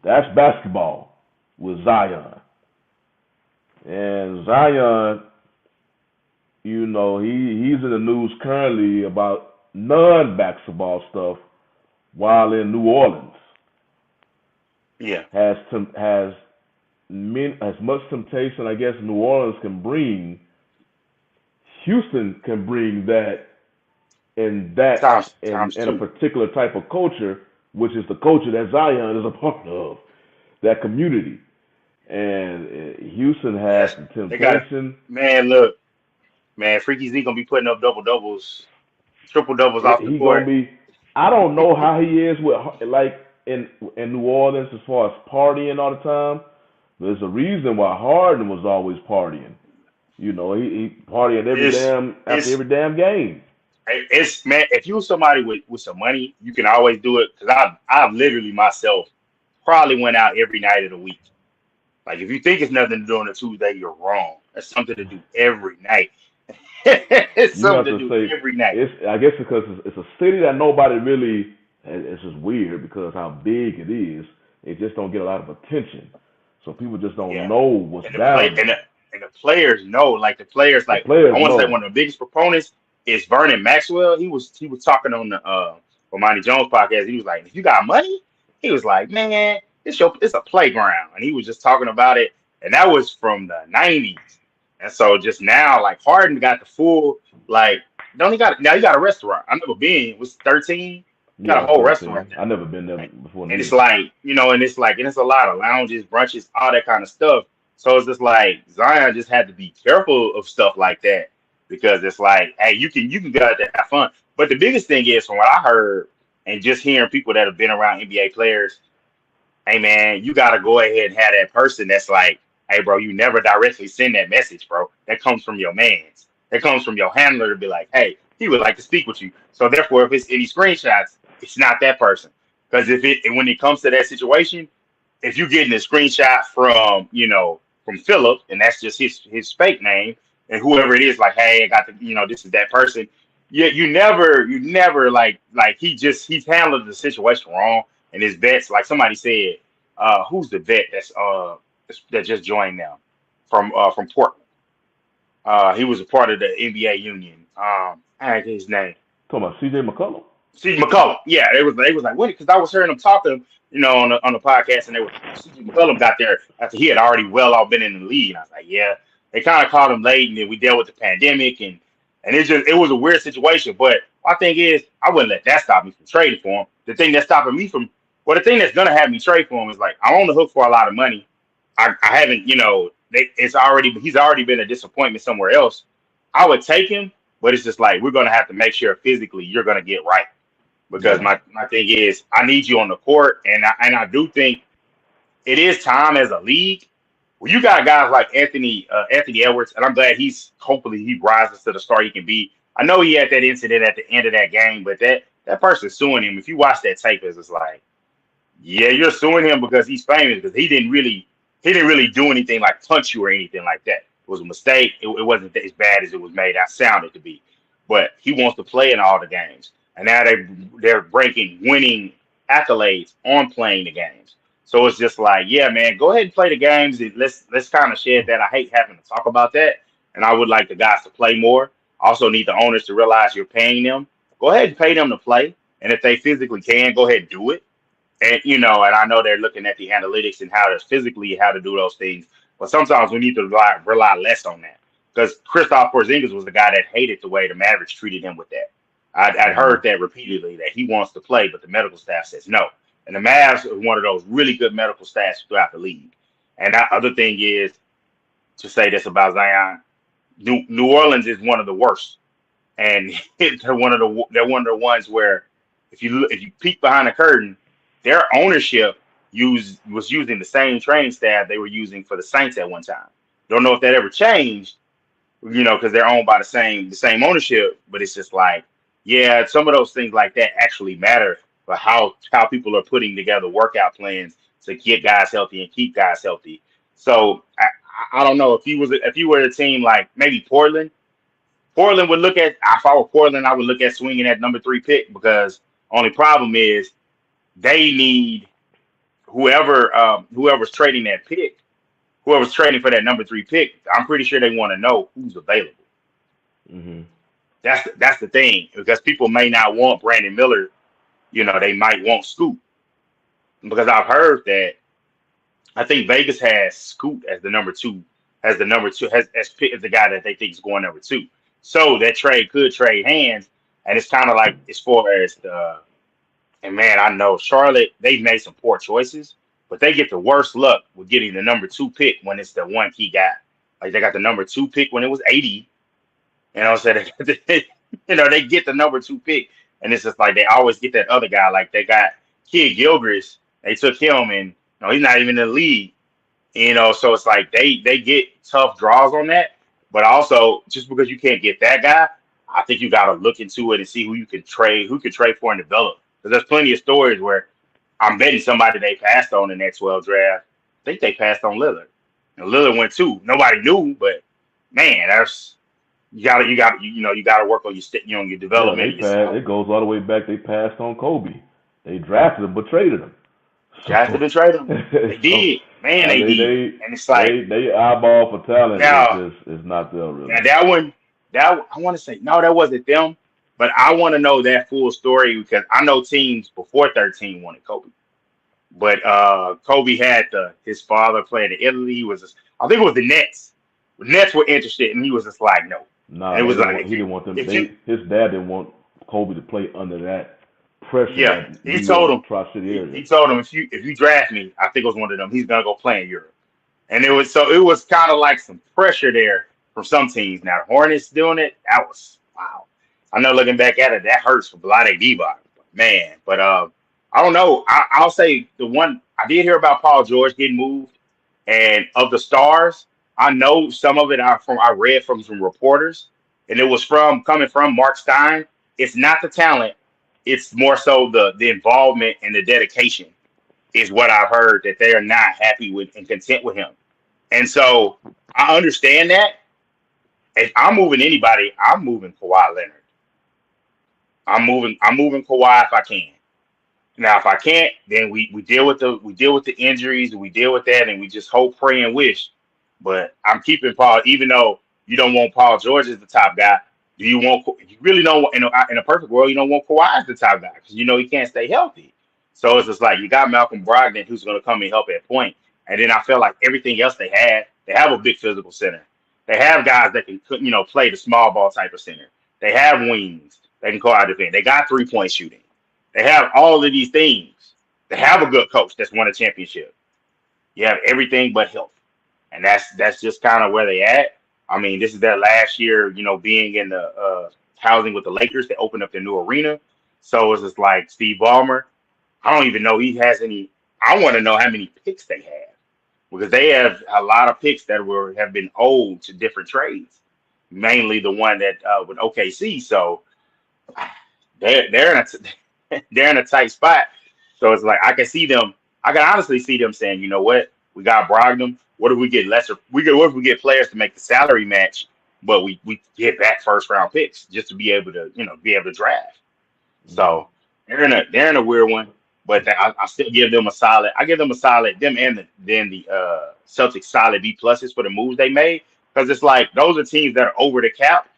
that's basketball with Zion. And Zion, he's in the news currently about non-basketball stuff while in New Orleans. Yeah. Has as much temptation I guess New Orleans can bring, Houston can bring that in Times a two. particular type of culture, which is the culture that Zion is a part of, that community. And Houston has Yes. the They got it. temptation. Man, look, man, Freaky Z gonna be putting up double doubles, triple doubles off the He gonna court. be. I don't know how he is with like in New Orleans as far as partying all the time. There's a reason why Harden was always partying. He partying It's after it's every damn game. it's man. If you somebody with some money, you can always do it. Because I've literally myself probably went out every night of the week. Like if you think it's nothing to do on a Tuesday, you're wrong. That's something to do every night. It's You something have to to do say every night. it's. I guess because it's a city that nobody really. It's just weird because how big it is. It just don't get a lot of attention. So people just don't Yeah. know what's And the play down there. and the players know, like the players, The like players I want to say know. one of the biggest proponents is Vernon Maxwell. He was talking on the Monty Jones podcast. He was like, if you got money, he was like, man, it's a playground, and he was just talking about it, and that was from the '90s. And so just now, like Harden got the full like. Don't he got now? He got a restaurant. I've never been. It was 13. Got a Yeah, whole restaurant 13. there. I never been there before And it's neither. like, and it's a lot of lounges, brunches, all that kind of stuff. So it's just like Zion just had to be careful of stuff like that because it's like, hey, you can go out there and have fun. But the biggest thing is from what I heard and just hearing people that have been around NBA players, hey man, you gotta go ahead and have that person that's like, hey bro, you never directly send that message, bro. That comes from your mans. That comes from your handler to be like, hey, he would like to speak with you. So therefore, if it's any screenshots, it's not that person. Because when it comes to that situation, if you're getting a screenshot from, from Philip, and that's just his fake name, and whoever it is, like, hey, I got the, this is that person. Yeah, you never like he's handled the situation wrong, and his vets, like somebody said, who's the vet that just joined now from Portland? He was a part of the NBA union. I forget his name. Talking about CJ McCollum. CJ McCollum. Yeah, they was like, what? Because I was hearing them talking, on the podcast, and they were CJ McCollum got there after he had already well all been in the league. And I was like, yeah, they kind of called him late, and then we dealt with the pandemic, and it was a weird situation. But my thing is, I wouldn't let that stop me from trading for him. The thing that's gonna have me trade for him is like I'm on the hook for a lot of money. I haven't, he's already been a disappointment somewhere else. I would take him, but it's just like we're gonna have to make sure physically you're gonna get right because Yeah. my thing is I need you on the court, and I do think it is time as a league. Well, you got guys like Anthony Edwards, and I'm glad hopefully he rises to the star he can be. I know he had that incident at the end of that game, but that person's suing him. If you watch that tape, it's just like, yeah, you're suing him because he's famous because he didn't really do anything like punch you or anything like that. It was a mistake. It wasn't as bad as it was made out sounded to be. But he wants to play in all the games. And now they're breaking winning accolades on playing the games. So it's just like, yeah, man, go ahead and play the games. And let's kind of shed that. I hate having to talk about that. And I would like the guys to play more. Also need the owners to realize you're paying them. Go ahead and pay them to play. And if they physically can, go ahead and do it. And I know they're looking at the analytics and how to do those things. But sometimes we need to rely less on that because Kristaps Porzingis was the guy that hated the way the Mavericks treated him with that. I'd Hmm. heard that repeatedly that he wants to play, but the medical staff says no. And the Mavs are one of those really good medical staffs throughout the league. And the other thing is to say this about Zion: New Orleans is one of the worst, and they're one of the ones where if you peek behind the curtain, their ownership was using the same training staff they were using for the Saints at one time. Don't know if that ever changed, because they're owned by the same ownership. But it's just like, yeah, some of those things like that actually matter for how people are putting together workout plans to get guys healthy and keep guys healthy. So I don't know if you were a team like maybe Portland. Portland would look at if I were Portland, I would look at swinging that number 3 pick because only problem is they need whoever's trading that pick, whoever's trading for that number 3 pick. I'm pretty sure they want to know who's available. Hmm. That's the thing because people may not want Brandon Miller. They might want Scoot because I've heard that I think Vegas has Scoot as the number two, as the guy that they think is going number 2. So that trade could trade hands, and it's kind of like as far as the and man, I know Charlotte, they've made some poor choices, but they get the worst luck with getting the number 2 pick when it's the one key guy. Like they got the number 2 pick when it was 80. So they get the number 2 pick, and it's just like they always get that other guy. Like they got Kid Gilchrist, they took him, and he's not even in the league. So it's like they get tough draws on that. But also, just because you can't get that guy, I think you got to look into it and see who can trade for and develop. Because there's plenty of stories where I'm betting somebody they passed on in that 12 draft. I think they passed on Lillard. And Lillard went 2. Nobody knew, but man, that's you gotta work on your Yeah, development they of passed. yourself. It goes all the way back. They passed on Kobe. They drafted him, but traded him. Drafted So, and trade them. They so did. Man, they They did. they And it's like they eyeball for talent now, is not there really. now that one, that I want to say no, that wasn't them. But I want to know that full story because I know teams before 13 wanted Kobe. But Kobe had his father playing in Italy. He was I think it was the Nets. The Nets were interested, and he was just like, no. And Nah, it they was didn't like, want. He didn't want them. if you, His dad didn't want Kobe to play under that pressure, yeah, that he New told York him, Tri-City area. he told him if you draft me, I think it was one of them. He's gonna go play in Europe. And it was kind of like some pressure there from some teams. Now the Hornets doing it, that was wow. I know looking back at it, that hurts for Vlade Divac, man. But I don't know. I'll say the one I did hear about Paul George getting moved, and of the stars, I know some of it I read from some reporters, and it was from coming from Mark Stein. It's not the talent; it's more so the involvement and the dedication is what I've heard that they are not happy with and content with him. And so I understand that. If I'm moving anybody, I'm moving Kawhi Leonard. I'm moving Kawhi if I can. Now if I can't, then we deal with the injuries and we deal with that and we just hope, pray, and wish. But I'm keeping Paul, even though you don't want Paul George as the top guy. Do you want? You really don't want in a perfect world, you don't want Kawhi as the top guy because you know he can't stay healthy. So it's just like you got Malcolm Brogdon who's going to come and help at point, and then I feel like everything else they have a big physical center. They have guys that can play the small ball type of center. They have wings that can go out defend. They got 3-point shooting. They have all of these things. They have a good coach that's won a championship. You have everything but health, and that's just kind of where they at. I mean, this is their last year, being in the housing with the Lakers. They opened up their new arena, so it's just like Steve Ballmer. I don't even know he has any. I want to know how many picks they have because they have a lot of picks that have been owed to different trades, mainly the one that with OKC. So they're in they're in a tight spot. So it's like I can see them. I can honestly see them saying, you know what, we got Brogdon. What if we get lesser? What if we get players to make the salary match, but we get back first round picks just to be able to be able to draft. Mm-hmm. So they're in a weird one, but I still give them a solid. I give them a solid them and the Celtics solid B pluses for the moves they made because it's like those are teams that are over the cap,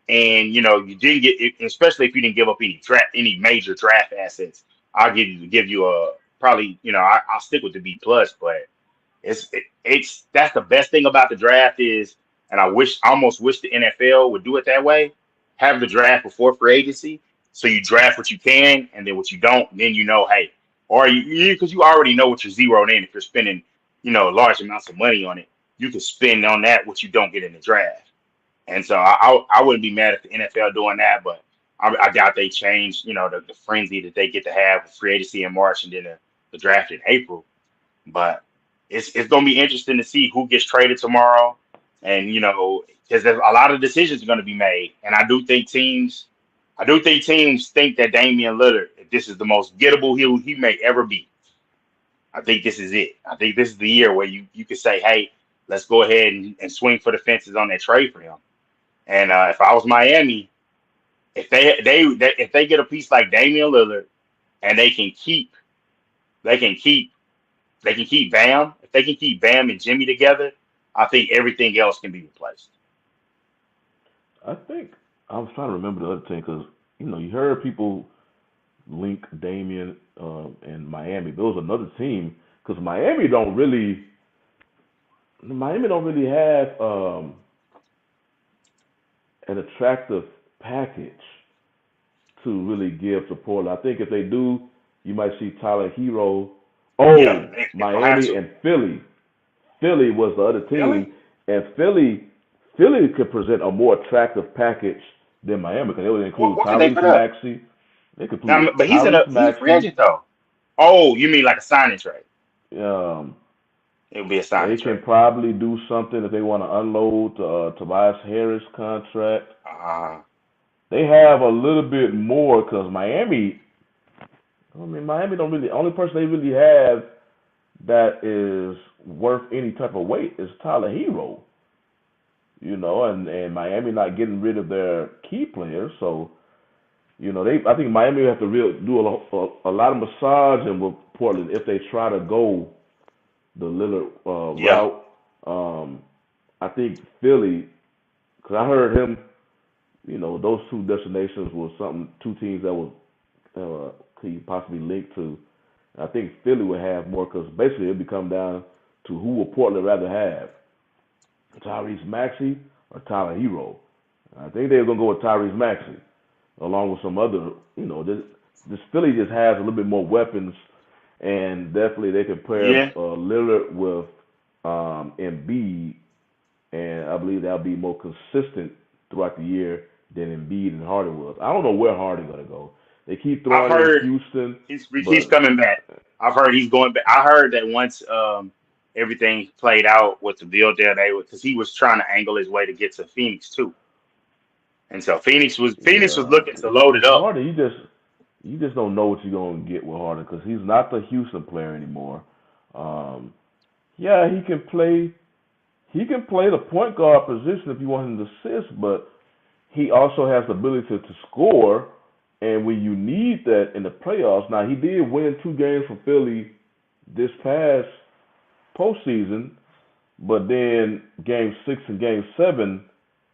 and you didn't get especially if you didn't give up any major draft assets. I'll give you a probably I'll stick with the B plus, but it's that's the best thing about the draft is, and I almost wish the NFL would do it that way. Have the draft before free agency, so you draft what you can, and then what you don't, then hey, or you because you already know what you're zeroed in. If you're spending large amounts of money on it, you can spend on that what you don't get in the draft. And so I wouldn't be mad at the NFL doing that, but I doubt they change the frenzy that they get to have with free agency in March and then the draft in April. But it's going to be interesting to see who gets traded tomorrow, and because there's a lot of decisions going to be made, and I do think teams think that Damian Lillard, if this is the most gettable he may ever be. I think this is it. I think this is the year where you could say, hey, let's go ahead and swing for the fences on that trade for him. And if I was Miami, if if they get a piece like Damian Lillard and they can keep they can keep Bam. If they can keep Bam and Jimmy together, I think everything else can be replaced. I think I was trying to remember the other thing because you heard people link Damian and Miami. There was another team because Miami don't really have an attractive package to really give to Portland. I think if they do, you might see Tyler Hero. Yeah, Oh, they don't have Miami to. and Philly. Philly was the other Really? team, and Philly could present a more attractive package than Miami because they would include What can they Tyrese put up? Maxey. They could Now, include but Tyrese he's a free Maxey. agent though. Oh, you mean like a signing trade? Um, It would be a they signing can trade. probably do something if they want to unload Tobias Harris contract. Uh, They have a little bit more because Miami. I mean, Miami don't really. Only person they really have that is worth any type of weight is Tyler Hero. And Miami not getting rid of their key players, so I think Miami have to do a lot of massaging with Portland if they try to go the Lillard Yeah. route. I think Philly, because I heard him, those two destinations were something, two teams that was could he possibly link to. I think Philly would have more because basically it'd become down to who would Portland rather have, Tyrese Maxey or Tyler Hero. I think they were gonna go with Tyrese Maxey along with some other. This Philly just has a little bit more weapons, and definitely they could pair Yeah. Lillard with Embiid, and I believe that'll be more consistent throughout the year than Embiid and Harden was. I don't know where Harden gonna go. They keep I've throwing in heard Houston, he's but coming back. I've heard he's going back. I heard that once everything played out with the deal there, because he was trying to angle his way to get to Phoenix too, and so Phoenix was yeah, looking to load it up. Harden, you just don't know what you're gonna get with Harden because he's not the Houston player anymore. Um, yeah, he can play the point guard position if you want him to assist, but he also has the ability to score. And when you need that in the playoffs, now he did win 2 games for Philly this past postseason, but then Game 6 and Game 7,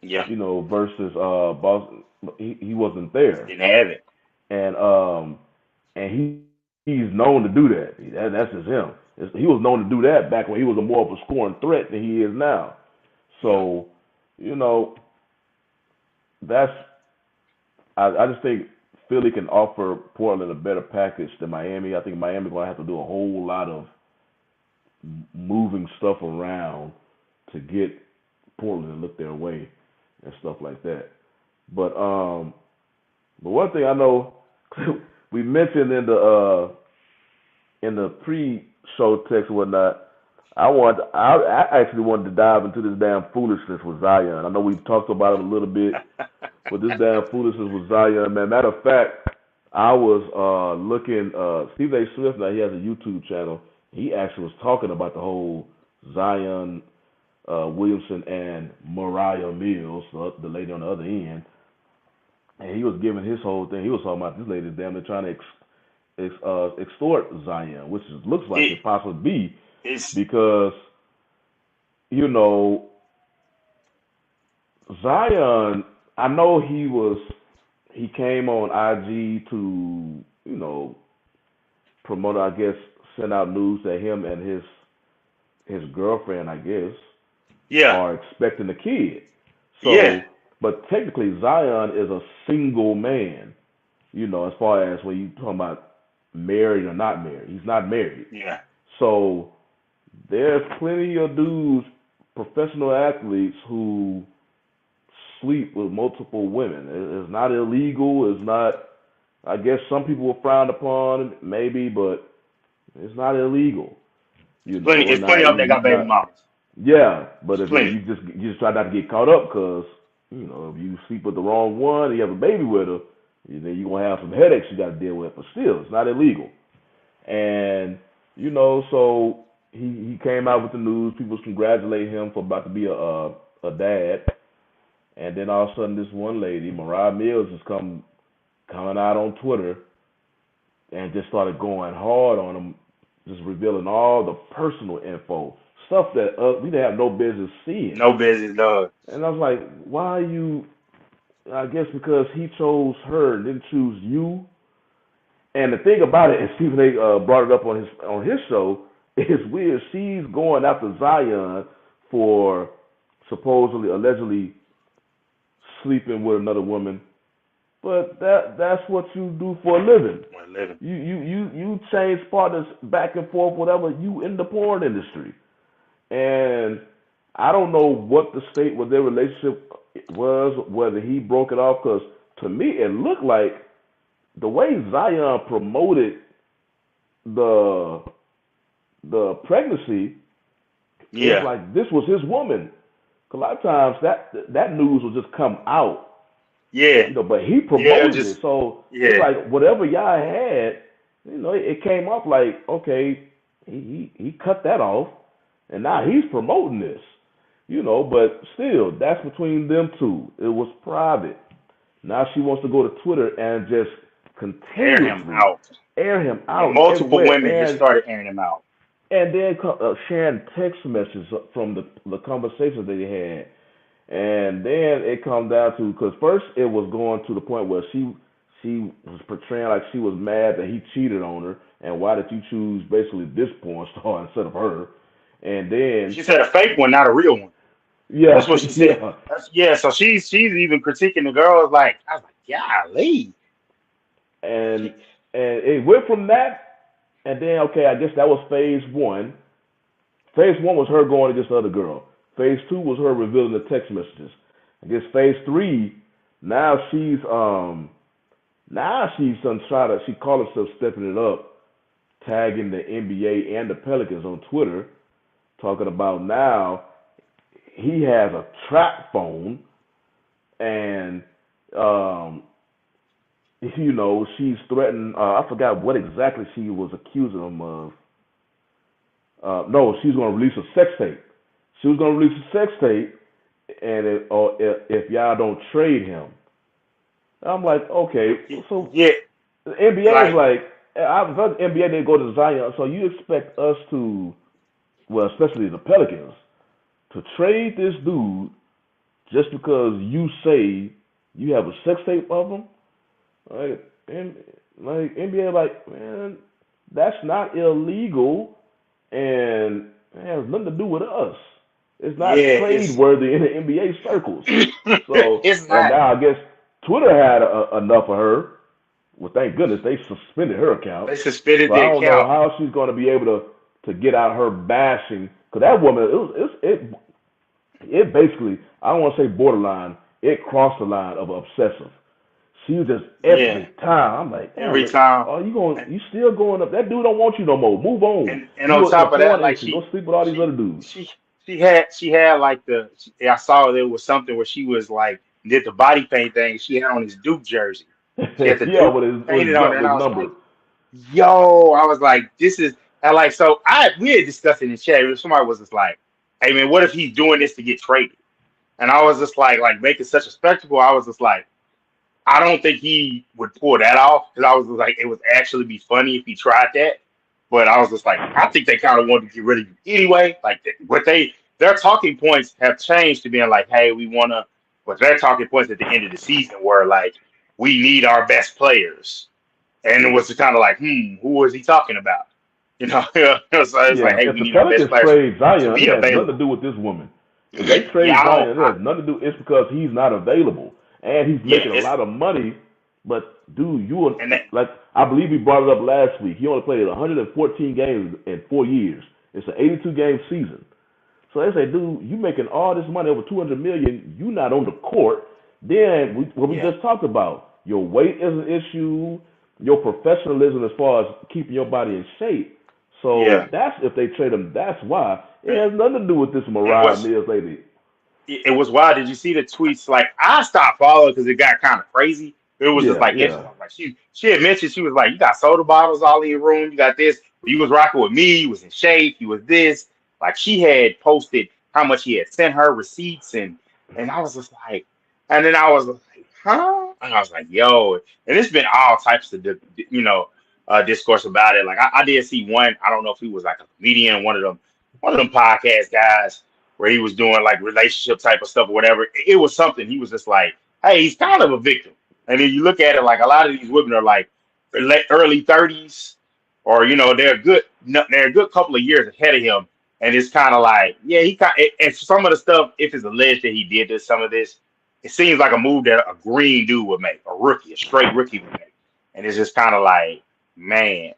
Yeah, versus Boston, he wasn't there, didn't have it. and he's known to do that. That's just him. He was known to do that back when he was more of a scoring threat than he is now. Yeah, So, you know, that's I just think Philly can offer Portland a better package than Miami. I think Miami's gonna have to do a whole lot of moving stuff around to get Portland to look their way and stuff like that. But one thing I know we mentioned in the pre-show text and whatnot. I actually wanted to dive into this damn foolishness with Zion. I know we talked about it a little bit, but this damn foolishness with Zion, man. Matter of fact, I was looking. Stephen A. Smith now he has a YouTube channel. He actually was talking about the whole Zion Williamson and Mariah Mills, the lady on the other end, and he was giving his whole thing. He was talking about this lady damn near trying to extort Zion, which looks like it it possibly be is. because you know Zion. I know he came on IG to promote. I guess send out news that him and his girlfriend, I guess, Yeah, are expecting a kid. yeah, So, but technically Zion is a single man. As far as when you talking about married or not married, he's not married. yeah. So there's plenty of dudes, professional athletes who sleep with multiple women. It's not illegal. It's not. I guess some people will frown upon it, maybe, but it's not illegal. It's Now plenty of them that got he's baby not. mamas. Yeah, but It's if plenty. you just try not to get caught up, because if you sleep with the wrong one, and you have a baby with her, then you're gonna have some headaches you got to deal with. But still, it's not illegal. And so he came out with the news. People was congratulating him for about to be a dad. And then all of a sudden, this one lady, Mariah Mills, just coming out on Twitter and just started going hard on him, just revealing all the personal info, stuff that we didn't have no business seeing. No business, dog. And I was like, why are you? I guess because he chose her and didn't choose you. And the thing about it, and Stephen A. Brought it up on his show, is weird. She's going after Zion for supposedly, allegedly sleeping with another woman, but that's what you do for a living. We're living. You change partners back and forth, whatever. You in the porn industry, and I don't know what the state what their relationship was, whether he broke it off. Because to me, it looked like the way Zion promoted the pregnancy, it's Yeah, like this was his woman. A lot of times that news will just come out, yeah, but he yeah. promoted it. Just So it's yeah. like whatever y'all had, it came off like, okay, he cut that off, and now he's promoting this, but still, that's between them two. It was private. Now she wants to go to Twitter and just Air him continuously out. air him And out multiple everywhere. women just And started airing him out. and then sharing text messages from the conversations that they had. And then it come down to, because first it was going to the point where she was portraying like she was mad that he cheated on her, and why did you choose basically this porn star instead of her? And then She said a fake one, not a real one. yeah, That's what she said. yeah, Yeah, so she's even critiquing the girls. Like I was like, golly. and She, and it went from that, and then okay, I guess that was phase one. Phase one was her going against the other girl. Phase two was her revealing the text messages. I guess phase three, now she's done try to, she called herself stepping it up, tagging the NBA and the Pelicans on Twitter, talking about now he has a trap phone, and um she's threatened. I forgot what exactly she was accusing him of. No, she's going to release a sex tape. She was going to release a sex tape, and if y'all don't trade him, I'm like, okay, so yeah, the NBA is like like, I thought the NBA didn't go to Zion, so you expect us to, well, especially the Pelicans, to trade this dude just because you say you have a sex tape of him? And like NBA, like, man, that's not illegal, and it has nothing to do with us. It's not yeah, trade worthy in the NBA circles. So, it's and not. now I guess Twitter had enough of her. Well, thank goodness they suspended her account. They suspended So I the don't know account. how she's going to be able to get out her bashing, because that woman, it basically, I don't want to say borderline, it crossed the line of obsessive. She was just Yeah, every time. I'm like, damn, every like, time. are you going? And, You still going up? That dude don't want you no more. Move on. and on You in the top of porn that, like industry. Go sleep with all these she other dudes. she she had like I saw there was something where she was like did the body paint thing. She had on his Duke jersey. She had the Yeah, Duke with painted on there, and his I was number. like, yo, I was like, this is I like so I we had discussed it in the chat. Somebody was just like, hey man, what if he's doing this to get traded? And I was just like making such a spectacle. I was just like, I don't think he would pull that off because I was just like, it would actually be funny if he tried that. But I was just like, I think they kind of wanted to get rid of you anyway. Like what their talking points have changed to being like, hey, we want to. But their talking points at the end of the season were like, we need our best players, and it was kind of like, who was he talking about? You know, so it's like, Yeah, hey, if we the need our best Pelicans players trade to Zion, be it has nothing to available. do with this woman. If they trade Yeah, I don't. Zion, it has nothing to do. It's because he's not available, and he's Yeah, making a it's lot of money. But dude, and that, like I believe we brought it up last week. He only played 114 games in 4 years. It's an 82 game season. So they say, dude, you making all this money, over 200 million. You not on the court. Then what we yeah, just talked about, your weight is an issue. Your professionalism as far as keeping your body in shape. So yeah. that's if they trade him. That's why it has nothing to do with this And Mariah what's Mills lady. it was wild. Did you see the tweets? Like I stopped following because it got kind of crazy. It was just Yeah, like yeah, extra. Like she had mentioned she was like, you got soda bottles all in your room. You got this. You was rocking with me. You was in shape. You was this. Like she had posted how much he had sent her receipts and I was just like, and then I was like, huh? And I was like, yo, and it's been all types of discourse about it. Like I did see one. I don't know if he was like a comedian, one of them podcast guys where he was doing like relationship type of stuff or whatever. It was something. He was just like, hey, he's kind of a victim. And then you look at it like a lot of these women are like early 30s, or they're a good couple of years ahead of him. And it's kind of like, yeah, he kind and some of the stuff, if it's alleged that he did this, some of this, it seems like a move that a green dude would make, a straight rookie would make. And it's just kind of like, man,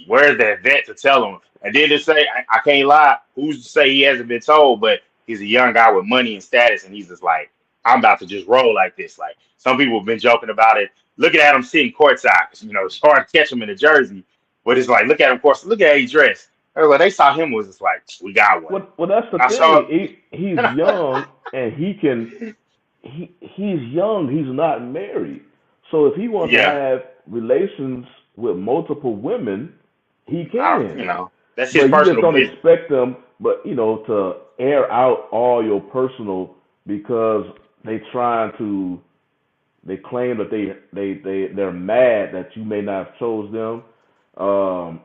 where's that vet to tell him? And then to say, I can't lie, who's to say he hasn't been told, but he's a young guy with money and status, and he's just like, I'm about to just roll like this. Like some people have been joking about it. Looking at him sitting courtside, 'cause, it's hard to catch him in a jersey, but it's like, look at him, course, look at how he dressed. They saw him was just like, we got one. Well, that's the And I saw, thing. He's young, and he's young. He's not married. So if he wants to yeah, have relations with multiple women, he can. that's his But you just personal don't business. expect them, but to air out all your personal, because they claim that they're mad that you may not have chose them. Um,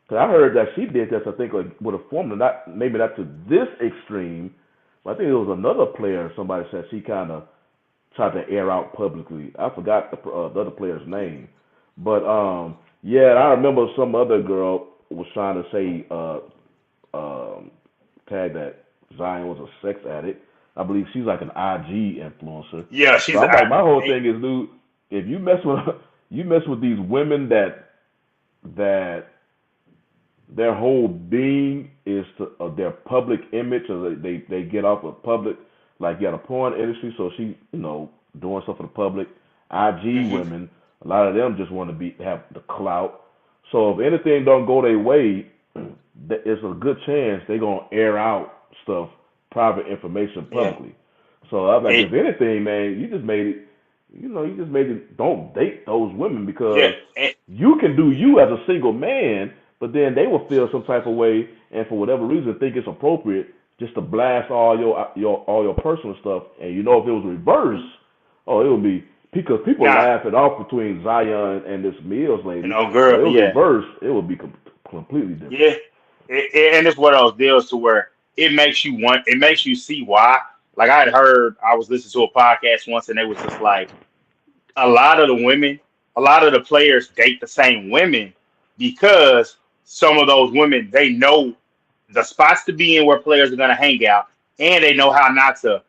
Cause I heard that she did this, I think, like with a former, maybe not to this extreme, but I think it was another player. Somebody said she kind of tried to air out publicly. I forgot the other player's name, but yeah, I remember some other girl was trying to say tag that Zion was a sex addict. I believe she's like an IG influencer. Yeah, So she's I'm like, my whole I, thing is, dude, if you mess with these women that their whole being is to their public image, or they get off of public, like you got a porn industry, so she doing stuff for the public. IG mm-hmm. women, a lot of them just want to have the clout. So if anything don't go their way, it's a good chance they gonna air out stuff, private information Yeah, publicly. So I'm like, and if anything, man, you just made it. You just made it. Don't date those women yeah, because and you can do you as a single man, but then they will feel some type of way, and for whatever reason, think it's appropriate just to blast all your personal stuff. And if it was reverse, oh, it would be because people nah, laugh it off between Zion and this Mills lady, but girl, it was yeah, reverse. It would be completely different. yeah, and it's one of those deals to where it makes you see why. Like I was listening to a podcast once, and they was just like a lot of the women, a lot of the players date the same women because some of those women they know the spots to be in where players are going to hang out, and they know how not to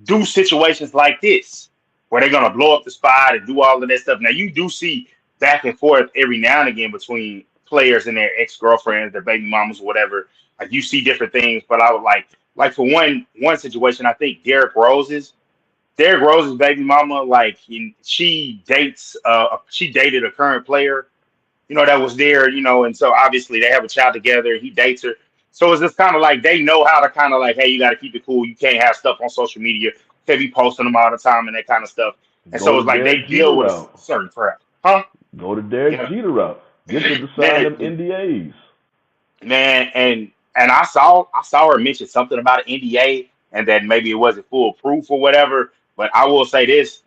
do situations like this where they're going to blow up the spot and do all of that stuff. Now you do see back and forth every now and again between players and their ex-girlfriends, their baby mamas, whatever. Like you see different things, but I would like for one situation, I think Derrick Rose's baby mama, like she dated a current player, that was there, and so obviously they have a child together. He dates her. So it's just kind of like they know how to kind of like, hey, you got to keep it cool. You can't have stuff on social media. Can't be posting them all the time and that kind of stuff. And Go so it's the like they Derek Jeter deal with a route. certain crap. Huh? Go the Derek Yeah. Jeter route. Get them to sign them Man, NDAs. man, and I saw her mention something about an NDA and that maybe it wasn't foolproof or whatever. But I will say this.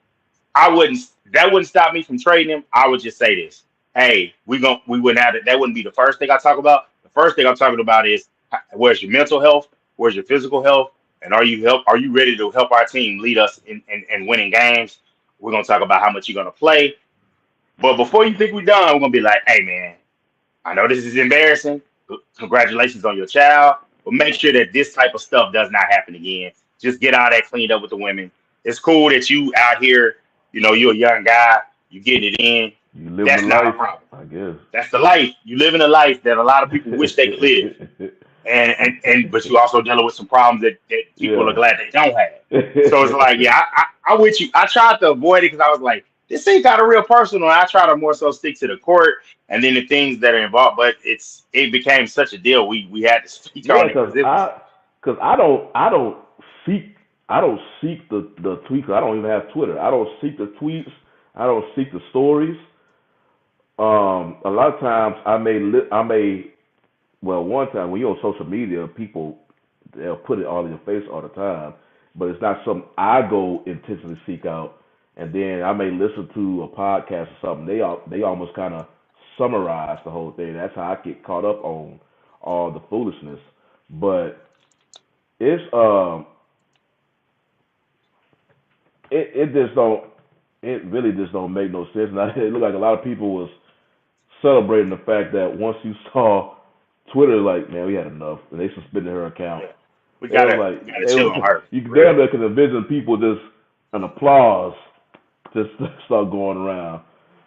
I wouldn't that wouldn't stop me from trading him. I would just say this. Hey, we wouldn't have it. That wouldn't be the first thing I talk about. The first thing I'm talking about is where's your mental health? Where's your physical health? And are you ready to help our team lead us in winning games? We're gonna talk about how much you're gonna play. But before you think we're done, we're gonna be like, hey man, I know this is embarrassing. Congratulations on your child, but make sure that this type of stuff does not happen again. Just get all that cleaned up with the women. It's cool that you out here, you're a young guy, you getting it in. You living That's the not a life, problem. I guess. That's the life. You living a life that a lot of people wish they could live. And but you also dealing with some problems that people are Yeah. glad they don't have. So it's like, yeah, I with you. I tried to avoid it because I was like, this ain't got a real personal. And I try to more so stick to the court and then the things that are involved. But it became such a deal. We had to speak Yeah, on it because it was I don't seek the tweets. I don't even have Twitter. I don't seek the tweets. I don't seek the stories. A lot of times well, one time when you're on social media, people they'll put it all in your face all the time, but it's not something I go intentionally seek out. And then I may listen to a podcast or something. They almost kind of summarize the whole thing. That's how I get caught up on all the foolishness. But it's it just don't it really just don't make no sense. And it looked like a lot of people was celebrating the fact that once you saw Twitter, like, man, we had enough, and they suspended her account. yeah. We It was gotta like we gotta chill on her. you For real. damn near could envision people just an applause just start going around.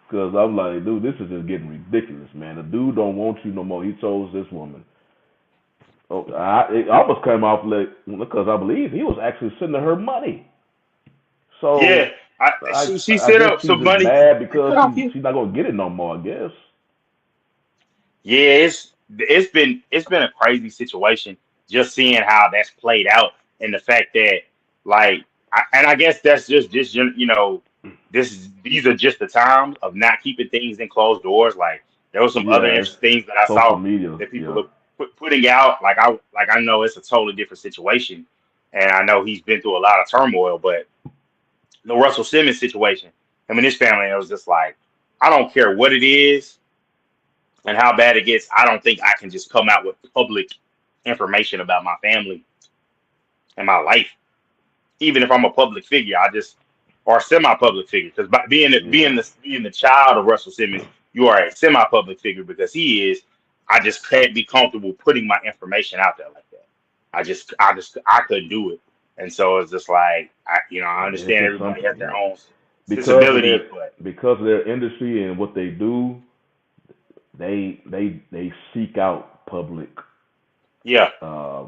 Because I'm like, dude, this is just getting ridiculous, man. The dude don't want you no more. He chose this woman. Oh, it almost came off like because I believe he was actually sending her money. Yeah. So She I set guess up she's some just money. mad They because cut off you. she's not gonna get it no more. I guess. Yeah, it's been a crazy situation just seeing how that's played out and the fact that like and I guess that's just these are just the times of not keeping things in closed doors. Like there was some other Yeah, it's interesting things that I social saw media. that people Yeah, are putting out. Like I know it's a totally different situation, and I know he's been through a lot of turmoil. But the Russell Simmons situation, I mean, his family, it was just like I don't care what it is. and how bad it gets, I don't think I can just come out with public information about my family and my life, even if I'm a public figure. I just or semi-public figure because by Yeah, being the child of Russell Simmons, you are a semi-public figure because he is. I just can't be comfortable putting my information out there like that. I couldn't do it, and so it's just like I it's understand just some, everybody has their own because of their sensibilities, but industry and what they do. They seek out public yeah, uh,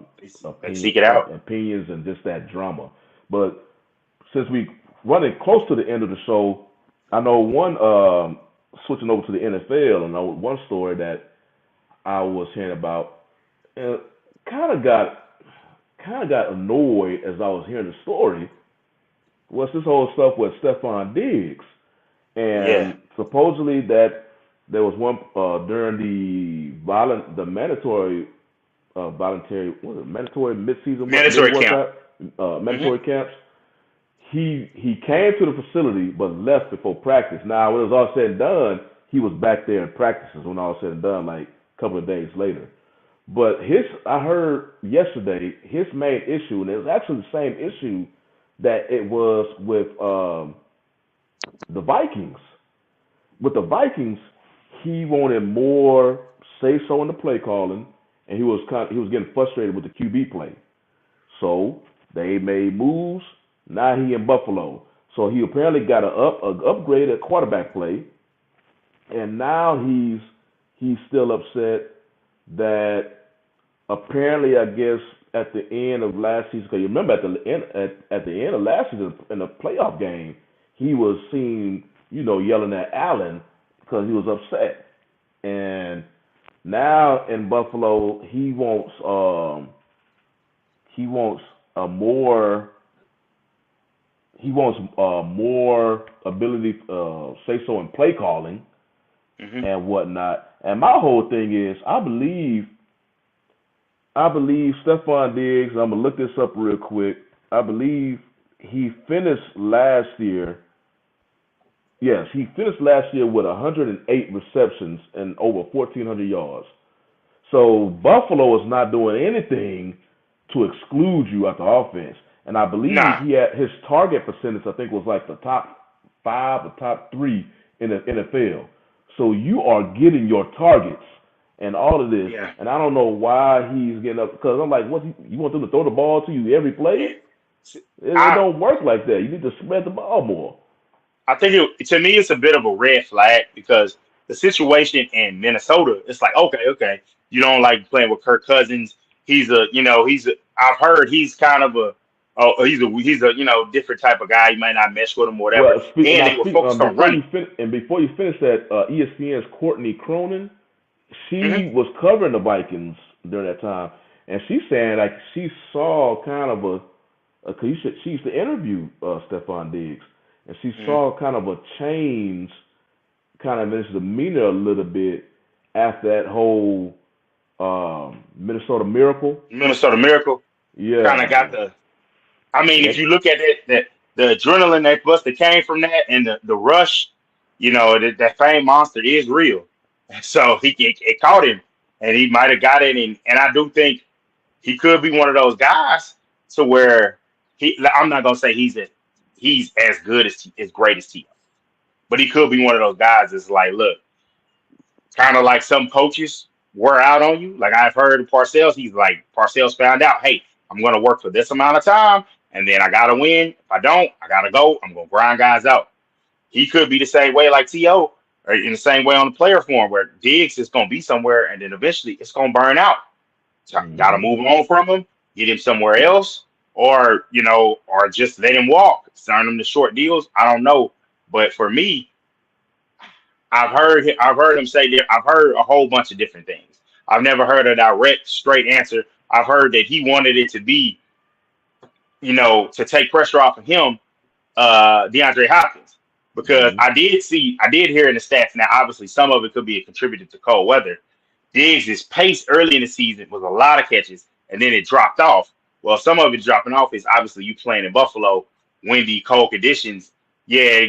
they seek it out. opinions and just that drama. But since we running close to the end of the show, I know one switching over to the NFL. I know one story that I was hearing about, and kind of got annoyed as I was hearing the story. Was this whole stuff with Stephon Diggs, Yeah, and supposedly that there was one during the mandatory mandatory midseason what mini mandatory count. workout Hmm. mandatory camps. He came to the facility but left before practice. Now when it was all said and done, he was back there in practices when all was said and done, like a couple of days later. But I heard yesterday his main issue, and it was actually the same issue that it was with the Vikings. With the Vikings, he wanted more say so in the play calling, and he was getting frustrated with the QB play. So they made moves. Now he in Buffalo. So he apparently got a upgrade at quarterback play, and now he's still upset that apparently I guess at the end of last season, because you remember at the end of last season in the playoff game, he was seen yelling at Allen because he was upset, and now in Buffalo he wants a more more ability say so in play calling Hmm. and whatnot. And my whole thing is I believe Stephon Diggs. I'm gonna look this up real quick. I believe he finished last year. Yes, he finished last year with 108 receptions and over 1,400 yards. So Buffalo is not doing anything to exclude you at the offense. And I believe Nah, he had his target percentage. I think was like the top five or top three in the NFL. So you are getting your targets and all of this. yeah. And I don't know why he's getting up because I'm like, what you want them to throw the ball to you every play? It, It I don't work like that. You need to spread the ball more. I think to me it's a bit of a red flag because the situation in Minnesota, it's like okay, you don't like playing with Kirk Cousins. I've heard he's kind of he's a different type of guy. You might not mesh with him or whatever. Well, speak And now. they were focused on running. Before you finish that, ESPN's Courtney Cronin, Hmm. she was covering the Vikings during that time, and she's saying like she saw kind of cause she used to interview Stephon Diggs, and she Hmm. saw kind of a change, kind of in his demeanor a little bit after that whole Minnesota Miracle. Minnesota Miracle kind of Yeah, got the. I mean, yeah, if you look at it, that the adrenaline that must have came from that and the rush, that fame monster is real. So it caught him, and he might have got it. And I do think he could be one of those guys to where I'm not gonna say he's as good as great as T, but he could be one of those guys that's like, look, kind of like some coaches wear out on you. Like I've heard of Parcells, he's like Parcells found out, hey, I'm gonna work for this amount of time, and then I gotta win. If I don't, I gotta go. I'm gonna grind guys out. He could be the same way like T.O. or in the same way on the player form where Diggs is gonna be somewhere, and then eventually it's gonna burn out. So gotta hmm move on from him, get him somewhere else, or just let him walk, sign him to short deals. I don't know, but for me, I've heard him say that I've heard a whole bunch of different things. I've never heard a direct, straight answer. I've heard that he wanted it to be, to take pressure off of him, DeAndre Hopkins, because hmm I did hear in the stats. Now, obviously, some of it could be a contributor to cold weather. Diggs' pace early in the season was a lot of catches, and then it dropped off. Well, some of it dropping off is obviously you playing in Buffalo, windy, cold conditions. Yeah,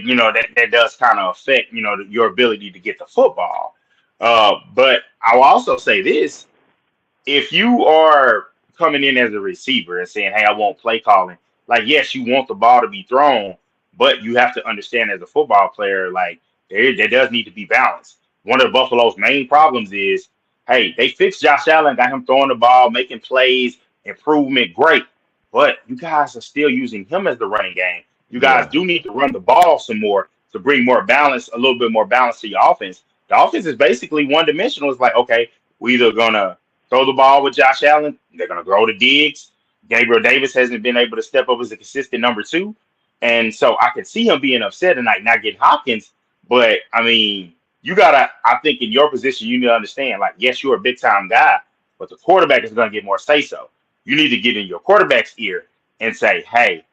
that does kind of affect your ability to get the football. But I'll also say this: if you are coming in as a receiver and saying, "Hey, I want play calling," like yes, you want the ball to be thrown, but you have to understand as a football player, like there does need to be balance. One of Buffalo's main problems is, hey, they fixed Josh Allen, got him throwing the ball, making plays, improvement, great, but you guys are still using him as the running game. You guys Yeah. do need to run the ball some more to bring more balance, a little bit more balance to your offense. The offense is basically one dimensional. It's like, okay, we either gonna throw the ball with Josh Allen. They're going to grow the Diggs. Gabriel Davis hasn't been able to step up as a consistent number two. And so I could see him being upset tonight, not getting Hopkins. But I mean, you got to, I think in your position, you need to understand, like, yes, you're a big time guy, but the quarterback is going to get more say so. You need to get in your quarterback's ear and say, hey,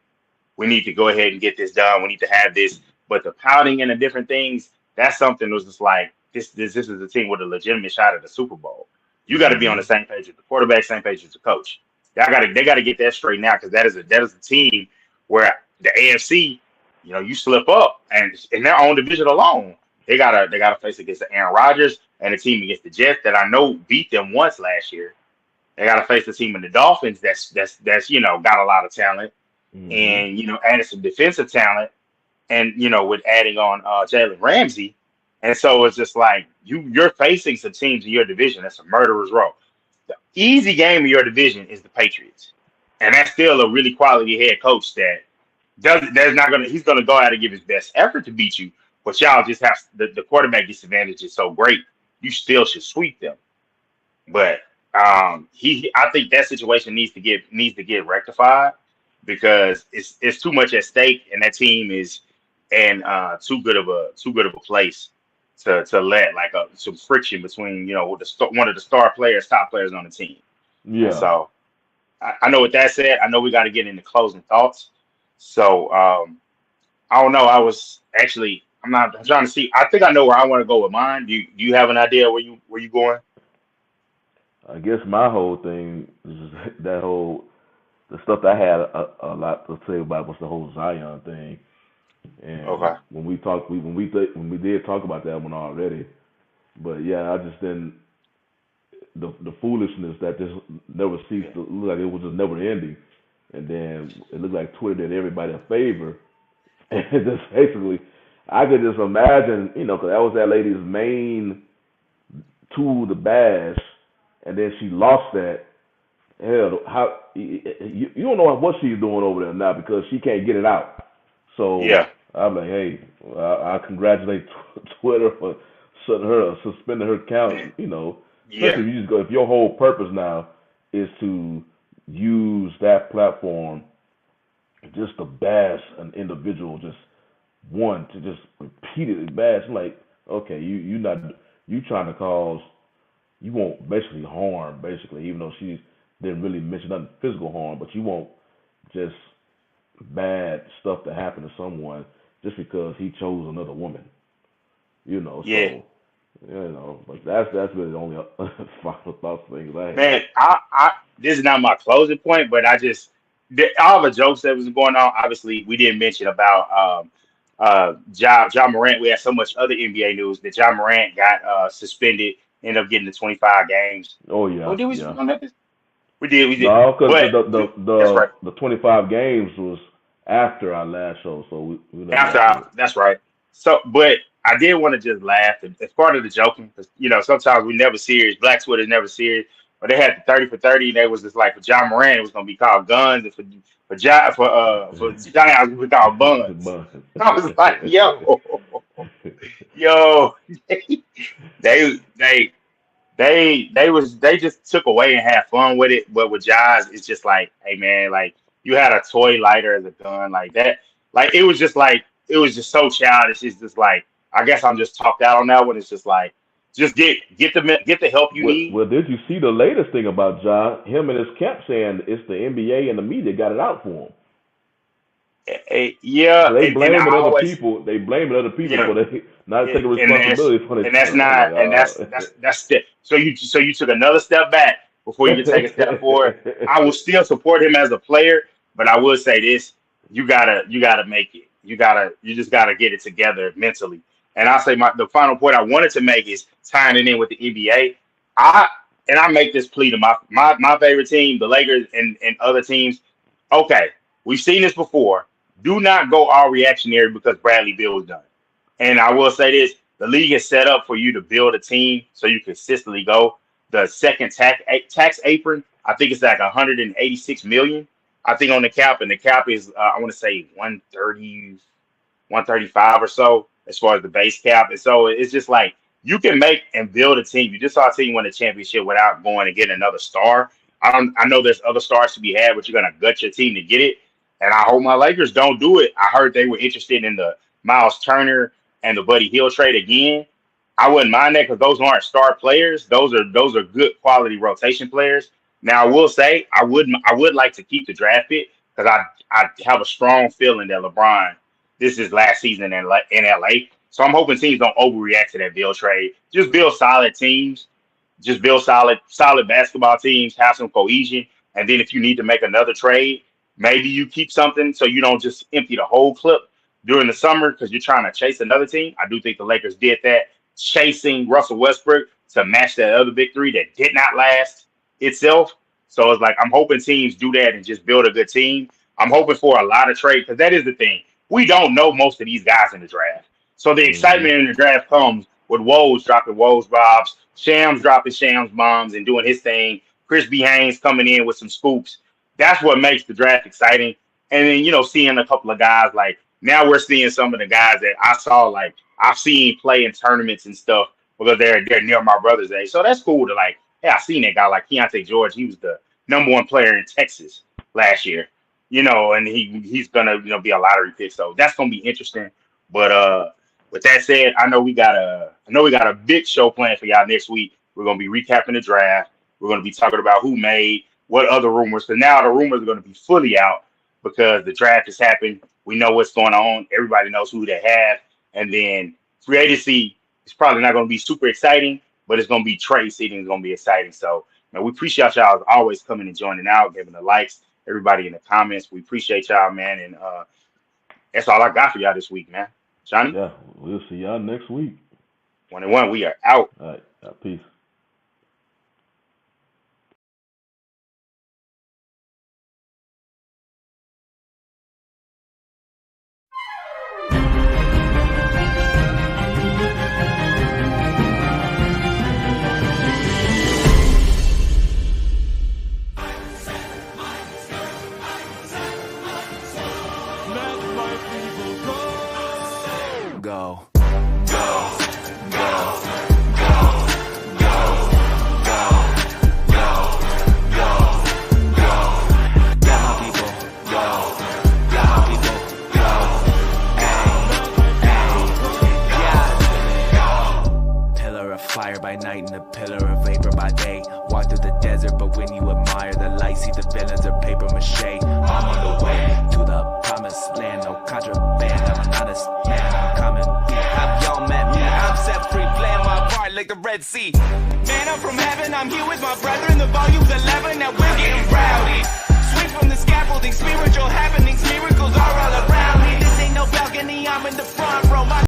we need to go ahead and get this done. We need to have this. But the pouting and the different things, that's something that was just like, this is a team with a legitimate shot at the Super Bowl. You got to be on the Hmm. same page with the quarterback, same page with the coach. They got to get that straight now because that is a team where the AFC, you slip up and in their own division alone, they gotta face against the Aaron Rodgers and a team against the Jets that I know beat them once last year. They got to face the team in the Dolphins that's got a lot of talent Hmm. and added some defensive talent and with adding on Jalen Ramsey. And so it's just like you're facing some teams in your division that's a murderer's row. The easy game in your division is the Patriots, and that's still a really quality head coach that's not gonna he's gonna go out and give his best effort to beat you. But y'all just have the quarterback disadvantage is so great, you still should sweep them. But I think that situation needs to get rectified because it's too much at stake, and that team is in too good of a place to let like some friction between with one of the top players on the team. And Yeah. so I know with that said, I know we got to get into closing thoughts. So I don't know. I'm trying to see. I think I know where I want to go with mine. Do you have an idea where you going? I guess my whole thing is that whole the stuff that I had a lot to say about was the whole Zion thing. And Okay. when we talked, when we did talk about that one already. But yeah, I just didn't the foolishness that just never ceased to look like it was just never ending. And then it looked like Twitter did everybody a favor, and just basically, I could just imagine, because that was that lady's main tool to bash, and then she lost that. Hell, how you don't know what she's doing over there now because she can't get it out. So Yeah. I'm like, hey, I congratulate Twitter for suspending her account. Yeah. Especially if you just go if your whole purpose now is to use that platform just to bash an individual, just one to just repeatedly bash. I'm like, okay, you not you trying to cause you want basically harm, basically, even though she didn't really mention nothing physical harm, but you want just bad stuff to happen to someone just because he chose another woman, Yeah. so but that's really the only final thoughts things I had. Man, I this is not my closing point, but all the jokes that was going on. Obviously, we didn't mention about John Morant. We had so much other NBA news that John Morant got suspended, ended up getting the 25 games. Oh Oh, yeah, did we speak yeah. on that? We did. No, because But that's right. the 25 games was after our last show, so we never got to it. That's right. So, but I did want to just laugh. It's part of the joking because sometimes we never serious. Black Twitter is never serious. But they had the 30 for 30, and they was just like for John Moran, it was gonna be called guns, and for Johnny, it was called buns. I was like, yo, they they they just took away and had fun with it. But with Josh, it's just like, hey man, like you had a toy lighter as a gun, like that. Like it was just so childish. It's just like I guess I'm just talked out on that one. It's just like just get the help you need. Well, did you see the latest thing about John? Him and his camp saying it's the NBA and the media got it out for him. Yeah, So they and I blaming other always people. They blaming other people you know for they not taking and responsibility for their that's talent. I'm not like, and that's step. So you took another step back before you could take a step forward. I will still support him as a player, but I will say this: you gotta make it. You just gotta get it together mentally. And I say the final point I wanted to make is tying it in with the NBA. I make this plea to my favorite team, the Lakers, and other teams. Okay, we've seen this before. Do not go all reactionary because Bradley Beal was done. And I will say this: the league is set up for you to build a team so you consistently go. The second tax apron, I think it's like 186 million. I think on the cap, and the cap is I want to say 130, 135 or so as far as the base cap. And so it's just like you can make and build a team. You just saw a team win a championship without going and getting another star. I know there's other stars to be had, but you're gonna gut your team to get it. And I hope my Lakers don't do it. I heard they were interested in the Miles Turner and the Buddy Hield trade again. I wouldn't mind that because those aren't star players. Those are good quality rotation players. Now I will say I would like to keep the draft pick because I have a strong feeling that LeBron, this is last season in LA. So I'm hoping teams don't overreact to that Bill trade. Just build solid teams. Just build solid basketball teams, have some cohesion. And then if you need to make another trade, maybe you keep something so you don't just empty the whole clip during the summer because you're trying to chase another team. I do think the Lakers did that, chasing Russell Westbrook to match that other big three that did not last itself. So it's like I'm hoping teams do that and just build a good team. I'm hoping for a lot of trade because that is the thing. We don't know most of these guys in the draft. So the excitement in the draft comes with Woj dropping Woj bombs, Shams dropping Shams bombs and doing his thing, Chris B. Haynes coming in with some scoops. That's what makes the draft exciting. And then, seeing a couple of guys like now we're seeing some of the guys that I saw, like I've seen play in tournaments and stuff because they're near my brother's age. So that's cool to like, hey, I seen that guy like Keontae George. He was the #1 player in Texas last year, and he's gonna, be a lottery pick. So that's gonna be interesting. But with that said, I know we got a big show planned for y'all next week. We're gonna be recapping the draft. We're gonna be talking about who made what other rumors. So now the rumors are gonna be fully out because the draft has happened. We know what's going on. Everybody knows who they have. And then free agency is probably not going to be super exciting, but it's going to be trade seating. It's going to be exciting. So, we appreciate y'all as always coming and joining out, giving the likes, everybody in the comments. We appreciate y'all, man. And that's all I got for y'all this week, man. Johnny? Yeah, we'll see y'all next week. 1-1, we are out. All right, peace. Go. Fire by night and a pillar of vapor by day. Walk through the desert, but when you admire the light, see the villains are paper mache. I'm on the way to the promised land, no contraband. I'm an honest man, I'm coming. Have y'all met me? I'm set free, playing my part like the Red Sea. Man, I'm from heaven, I'm here with my brother in the volumes 11. Now we're getting rowdy. Swing from the scaffolding, spiritual happenings, miracles are all around me. This ain't no balcony, I'm in the front row.